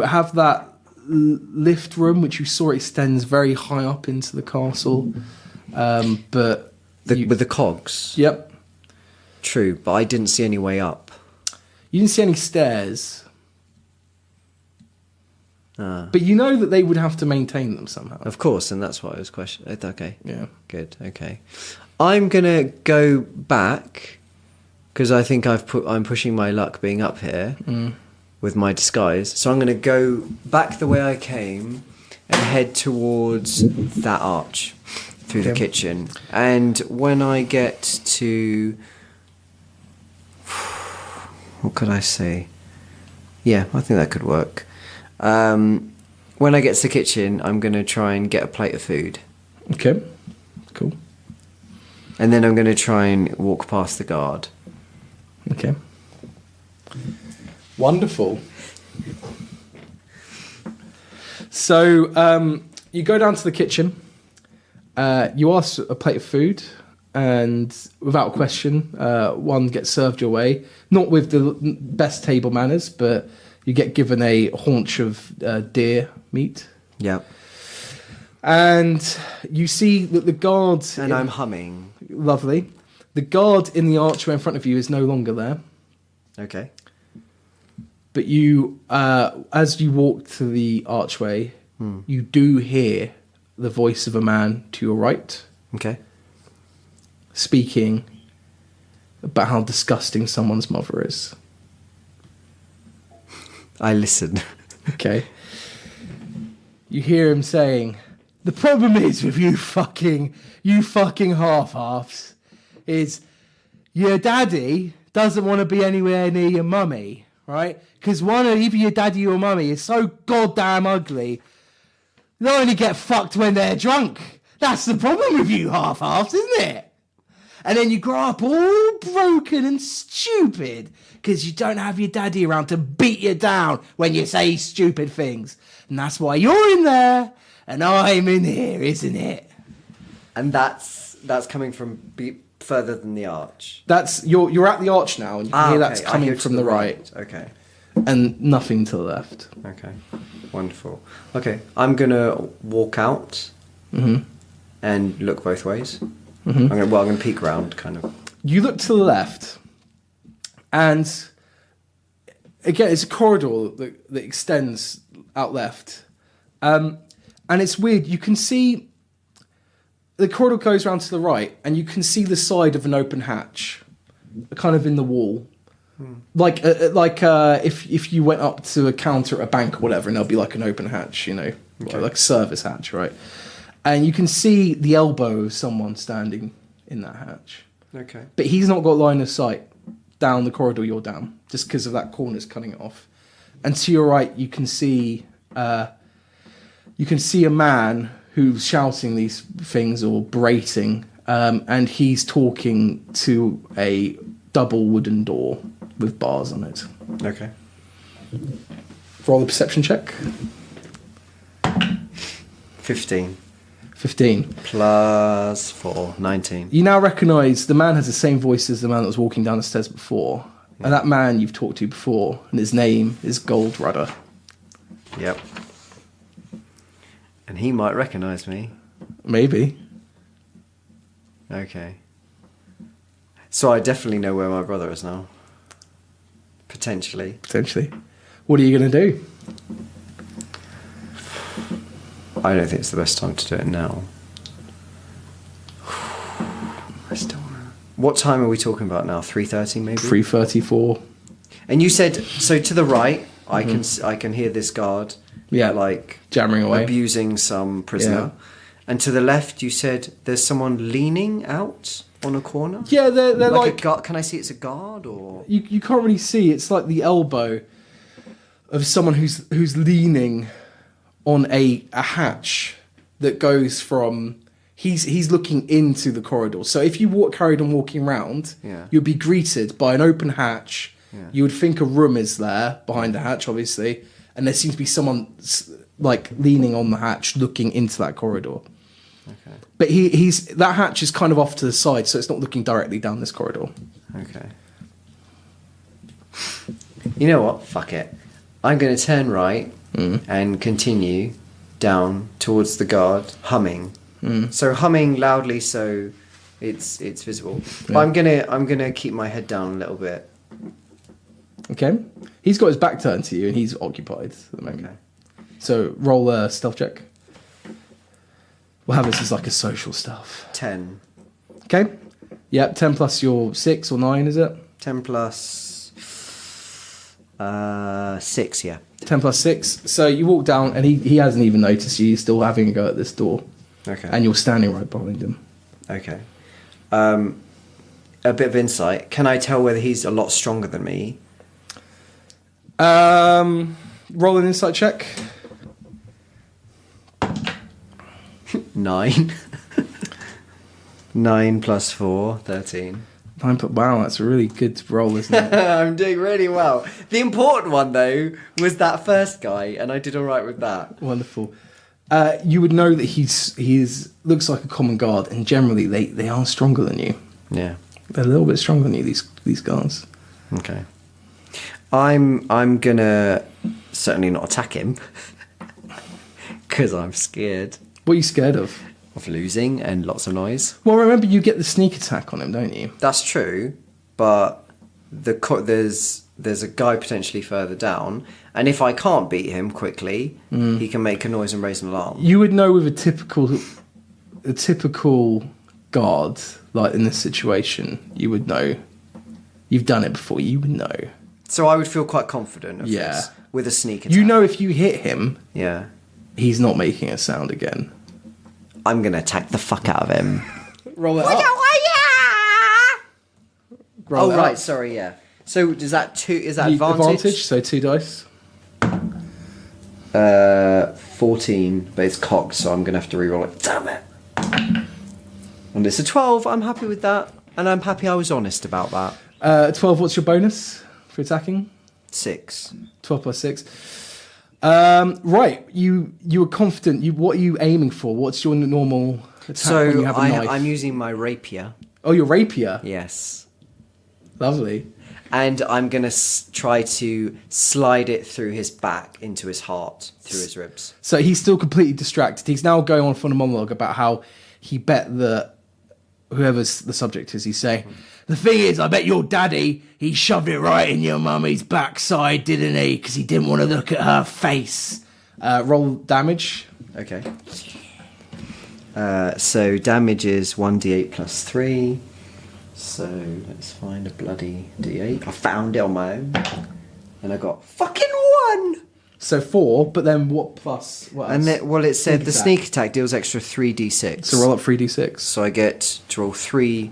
Speaker 4: have that lift room, which you saw extends very high up into the castle. But
Speaker 6: with the cogs.
Speaker 4: Yep.
Speaker 6: True, but I didn't see any way up.
Speaker 4: You didn't see any stairs. But you know that they would have to maintain them somehow.
Speaker 6: Of course, and that's what I was questioning. Okay.
Speaker 4: Yeah.
Speaker 6: Good. Okay. I'm gonna go back because I think I'm pushing my luck being up here with my disguise. So I'm gonna go back the way I came and head towards that arch through the kitchen. And when I get to, what could I say? Yeah, I think that could work. When I get to the kitchen, I'm going to try and get a plate of food.
Speaker 4: Okay, cool.
Speaker 6: And then I'm going to try and walk past the guard.
Speaker 4: Okay. Wonderful. So you go down to the kitchen. You ask a plate of food, and without question, one gets served your way. Not with the best table manners, but you get given a haunch of deer meat.
Speaker 6: Yeah.
Speaker 4: And you see that the guard...
Speaker 6: And I'm humming.
Speaker 4: Lovely. The guard in the archway in front of you is no longer there.
Speaker 6: Okay.
Speaker 4: But you, as you walk to the archway, you do hear the voice of a man to your right.
Speaker 6: Okay.
Speaker 4: Speaking about how disgusting someone's mother is.
Speaker 6: I listen.
Speaker 4: Okay. You hear him saying, The problem is with you fucking half-halves is your daddy doesn't want to be anywhere near your mummy, right? Because either your daddy or your mummy is so goddamn ugly, they only get fucked when they're drunk. That's the problem with you half-halves, isn't it? And then you grow up all broken and stupid because you don't have your daddy around to beat you down when you say stupid things. And that's why you're in there and I'm in here, isn't it?
Speaker 6: And that's coming from further than the arch.
Speaker 4: You're at the arch now, and you can hear that's coming from the right.
Speaker 6: Okay.
Speaker 4: And nothing to the left.
Speaker 6: Okay. Wonderful. Okay, I'm gonna walk out and look both ways. I'm gonna peek around, kind of.
Speaker 4: You look to the left, and again, it's a corridor that extends out left, and it's weird. You can see the corridor goes around to the right, and you can see the side of an open hatch, kind of in the wall. Like if you went up to a counter at a bank or whatever, and there'll be like an open hatch, like a service hatch, right? And you can see the elbow of someone standing in that hatch.
Speaker 6: Okay.
Speaker 4: But he's not got line of sight down the corridor you're down, just because of that corner's cutting it off. And to your right, you can see a man who's shouting these things or berating, and he's talking to a double wooden door with bars on it.
Speaker 6: Okay.
Speaker 4: Roll a perception check.
Speaker 6: 15.
Speaker 4: 15.
Speaker 6: Plus 4, 19.
Speaker 4: You now recognise the man has the same voice as the man that was walking down the stairs before. Yeah. And that man you've talked to before, and his name is Gold Rudder.
Speaker 6: Yep. And he might recognise me.
Speaker 4: Maybe.
Speaker 6: Okay. So I definitely know where my brother is now. Potentially. What
Speaker 4: are you going to do?
Speaker 6: I don't think it's the best time to do it now. I still wanna... What time are we talking about now? 3:30 maybe?
Speaker 4: 3:34.
Speaker 6: And you said, so to the right, I can hear this guard, like
Speaker 4: jammering away,
Speaker 6: abusing some prisoner. Yeah. And to the left, you said there's someone leaning out on a corner.
Speaker 4: Yeah, they're like
Speaker 6: a guard. Can I see it's a guard or
Speaker 4: you can't really see? It's like the elbow of someone who's leaning on a hatch that goes from. He's looking into the corridor. So if you carried on walking around, you'd be greeted by an open hatch. Yeah. You would think a room is there behind the hatch, obviously, and there seems to be someone like leaning on the hatch, looking into that corridor. Okay. But that hatch is kind of off to the side, so it's not looking directly down this corridor.
Speaker 6: Okay. You know what? Fuck it. I'm going to turn right and continue down towards the guard, humming. So humming loudly, so it's visible. Yeah. But I'm gonna keep my head down a little bit.
Speaker 4: Okay. He's got his back turned to you, and he's occupied at the moment. Okay. So roll a stealth check. We'll have this as like a social stealth.
Speaker 6: 10.
Speaker 4: Okay. Yep. 10 plus your 6 or 9, is it?
Speaker 6: 10 plus 6. Yeah.
Speaker 4: 10 plus 6. So you walk down, and he hasn't even noticed you. He's still having a go at this door. Okay. And you're standing right behind him.
Speaker 6: Okay. A bit of insight. Can I tell whether he's a lot stronger than me?
Speaker 4: Roll an insight check.
Speaker 6: 9. 9 plus 4, 13.
Speaker 4: Wow, that's a really good roll, isn't it?
Speaker 6: I'm doing really well. The important one, though, was that first guy, and I did all right with that.
Speaker 4: Wonderful. You would know that he's looks like a common guard, and generally they are stronger than you.
Speaker 6: Yeah,
Speaker 4: they're a little bit stronger than you. These guards.
Speaker 6: Okay. I'm gonna certainly not attack him because I'm scared.
Speaker 4: What are you scared of?
Speaker 6: Of losing and lots of noise.
Speaker 4: Well, remember you get the sneak attack on him, don't you?
Speaker 6: That's true, but there's a guy potentially further down, and if I can't beat him quickly, he can make a noise and raise an alarm.
Speaker 4: You would know with a typical guard, like in this situation, you would know. You've done it before, you would know.
Speaker 6: So I would feel quite confident of this with a sneak attack.
Speaker 4: You know if you hit him,
Speaker 6: he's
Speaker 4: not making a sound again.
Speaker 6: I'm going to attack the fuck out of him.
Speaker 4: Roll it up. Roll
Speaker 6: Oh,
Speaker 4: it
Speaker 6: right,
Speaker 4: up.
Speaker 6: sorry, yeah. So is that
Speaker 4: Advantage,
Speaker 6: advantage?
Speaker 4: so 2 dice.
Speaker 6: 14, but it's cocked, so I'm going to have to re-roll it. Damn it. And it's a 12. I'm happy with that. And I'm happy I was honest about that.
Speaker 4: 12, what's your bonus for attacking?
Speaker 6: 6.
Speaker 4: 12 plus 6. Right, you were confident. What are you aiming for? What's your normal attack when you
Speaker 6: So
Speaker 4: have a knife?
Speaker 6: I'm using my rapier.
Speaker 4: Oh, your rapier?
Speaker 6: Yes.
Speaker 4: Lovely.
Speaker 6: And I'm going to try to slide it through his back into his heart, through his ribs.
Speaker 4: So he's still completely distracted. He's now going on for a monologue about how he bet that whoever's the subject is, he's saying, the thing is, I bet your daddy, he shoved it right in your mummy's backside, didn't he? Because he didn't want to look at her face. Roll damage.
Speaker 6: Okay. So damage is 1d8 plus 3. So let's find a bloody d8. I found it on my own. And I got fucking 1!
Speaker 4: So 4, but then what plus? What else?
Speaker 6: And it said the
Speaker 4: attack.
Speaker 6: sneak attack deals extra 3d6.
Speaker 4: So roll up 3d6.
Speaker 6: So I get to roll 3,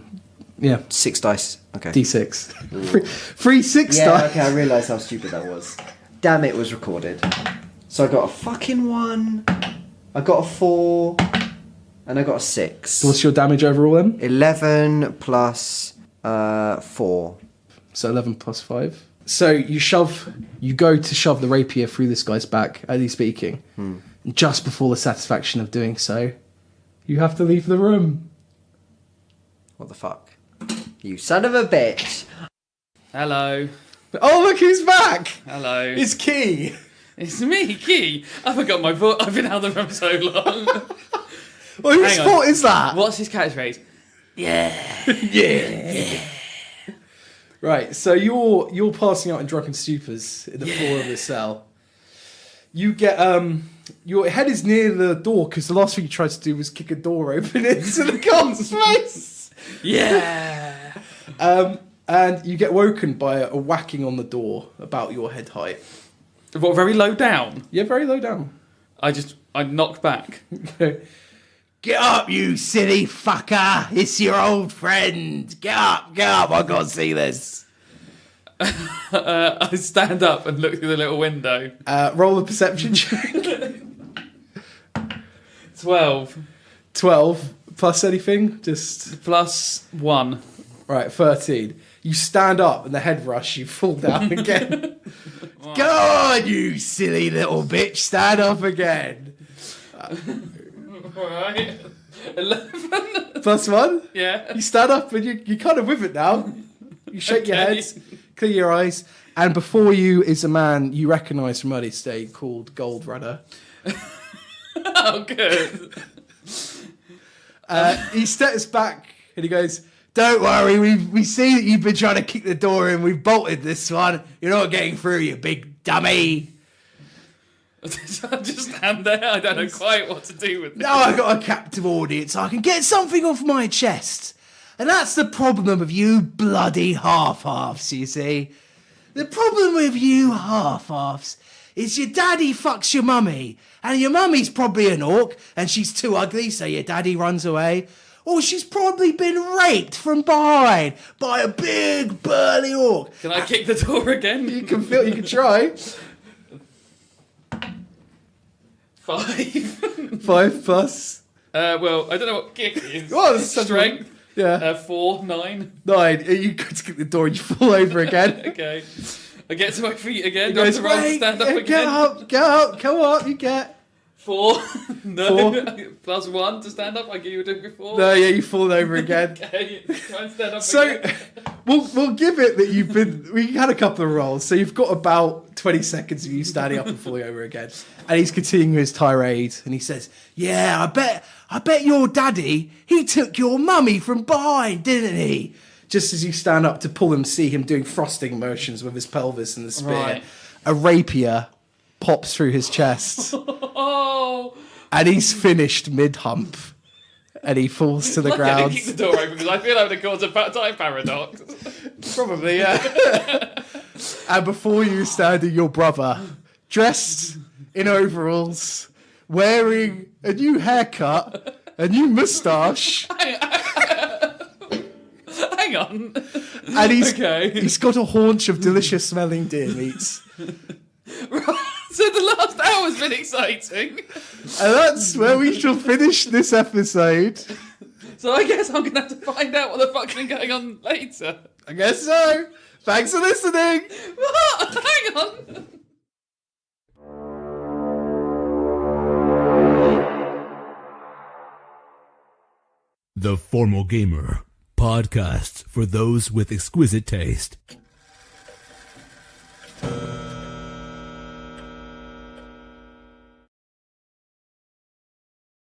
Speaker 4: Yeah,
Speaker 6: 6 dice. Okay.
Speaker 4: d6. Free 6
Speaker 6: Yeah,
Speaker 4: dice.
Speaker 6: okay, I realised how stupid that was. Damn, it was recorded. So I got a fucking 1, I got a 4, and I got a 6.
Speaker 4: So what's your damage overall then?
Speaker 6: 11 plus 4.
Speaker 4: So 11 plus 5. So you go to shove the rapier through this guy's back, as he's speaking. And just before the satisfaction of doing so, you have to leave the room.
Speaker 6: What the fuck? You son of a bitch!
Speaker 5: Hello.
Speaker 4: Oh, look who's back!
Speaker 5: Hello.
Speaker 4: It's Key.
Speaker 5: It's me, Key. I forgot my voice. I've been out of the room so long.
Speaker 4: Well, whose
Speaker 5: Hang on.
Speaker 4: fault is that?
Speaker 5: What's his catchphrase?
Speaker 4: Yeah. Right, so you're passing out in drunken stupors in the floor of the cell. You get your head is near the door because the last thing you tried to do was kick a door open into the guy's face.
Speaker 5: Yeah.
Speaker 4: And you get woken by a whacking on the door about your head height.
Speaker 5: What, very low down?
Speaker 4: Yeah, very low down.
Speaker 5: I knocked back.
Speaker 4: Get up, you silly fucker! It's your old friend. Get up! I can't see this.
Speaker 5: I stand up and look through the little window.
Speaker 4: Roll a perception check.
Speaker 5: 12
Speaker 4: 12 plus anything. Just
Speaker 5: plus 1.
Speaker 4: right. 13. You stand up and the head rush. You fall down again. Go on, you silly little bitch! Stand up again.
Speaker 5: Alright. 11.
Speaker 4: Plus 1.
Speaker 5: Yeah.
Speaker 4: You stand up and you kind of with it now. You shake your
Speaker 5: Okay.
Speaker 4: head, clear your eyes, and before you is a man you recognise from early state called Gold Runner.
Speaker 5: Oh, good.
Speaker 4: He steps back and he goes, "Don't worry, we see that you've been trying to kick the door in. We've bolted this one. You're not getting through, you big dummy."
Speaker 5: I just stand there. I don't know quite what to do with it.
Speaker 4: Now I've got a captive audience. I can get something off my chest. And that's the problem of you bloody half-halves, you see. The problem with you half-halves is your daddy fucks your mummy, and your mummy's probably an orc, and she's too ugly, so your daddy runs away. Or she's probably been raped from behind by a big burly orc.
Speaker 5: Can I kick the door again?
Speaker 4: You can try.
Speaker 5: 5.
Speaker 4: 5 plus.
Speaker 5: Well, I don't know what kick is.
Speaker 4: Oh, that's
Speaker 5: Strength.
Speaker 4: Yeah.
Speaker 5: 4, 9.
Speaker 4: 9. You go to kick the door and you fall over again.
Speaker 5: Okay. I get to my feet again.
Speaker 4: He
Speaker 5: Do I have
Speaker 4: goes,
Speaker 5: to roll to
Speaker 4: "Wait,
Speaker 5: stand up
Speaker 4: get
Speaker 5: again?
Speaker 4: up, come up, you get.
Speaker 5: 4. No.
Speaker 4: 4.
Speaker 5: Plus 1 to stand up. I gave you a doing before.
Speaker 4: No, yeah, you fall over again.
Speaker 5: Okay. Try and stand up
Speaker 4: So,
Speaker 5: again.
Speaker 4: we'll give it that we had a couple of rolls, so you've got about 20 seconds of you standing up and falling over again. And he's continuing his tirade, and he says, "Yeah, I bet your daddy, he took your mummy from behind, didn't he?" Just as you stand up to pull him, see him doing frosting motions with his pelvis and the spear,
Speaker 5: Right.
Speaker 4: a rapier pops through his chest,
Speaker 5: Oh.
Speaker 4: and he's finished mid-hump. And he falls to the
Speaker 5: I'm going
Speaker 4: ground.
Speaker 5: to keep the door open because I feel I would have caused a time paradox.
Speaker 4: Probably, yeah. And before you standing your brother, dressed in overalls, wearing a new haircut, a new moustache,
Speaker 5: Hang on.
Speaker 4: and
Speaker 5: Okay.
Speaker 4: he's got a haunch of delicious smelling deer meats.
Speaker 5: So the last hour's been exciting.
Speaker 4: And that's where we shall finish this episode.
Speaker 5: So I guess I'm going to have to find out what the fuck's been going on later.
Speaker 4: I guess so. Thanks for listening.
Speaker 5: What? Hang on.
Speaker 1: The Formal Gamer, podcast for those with exquisite taste.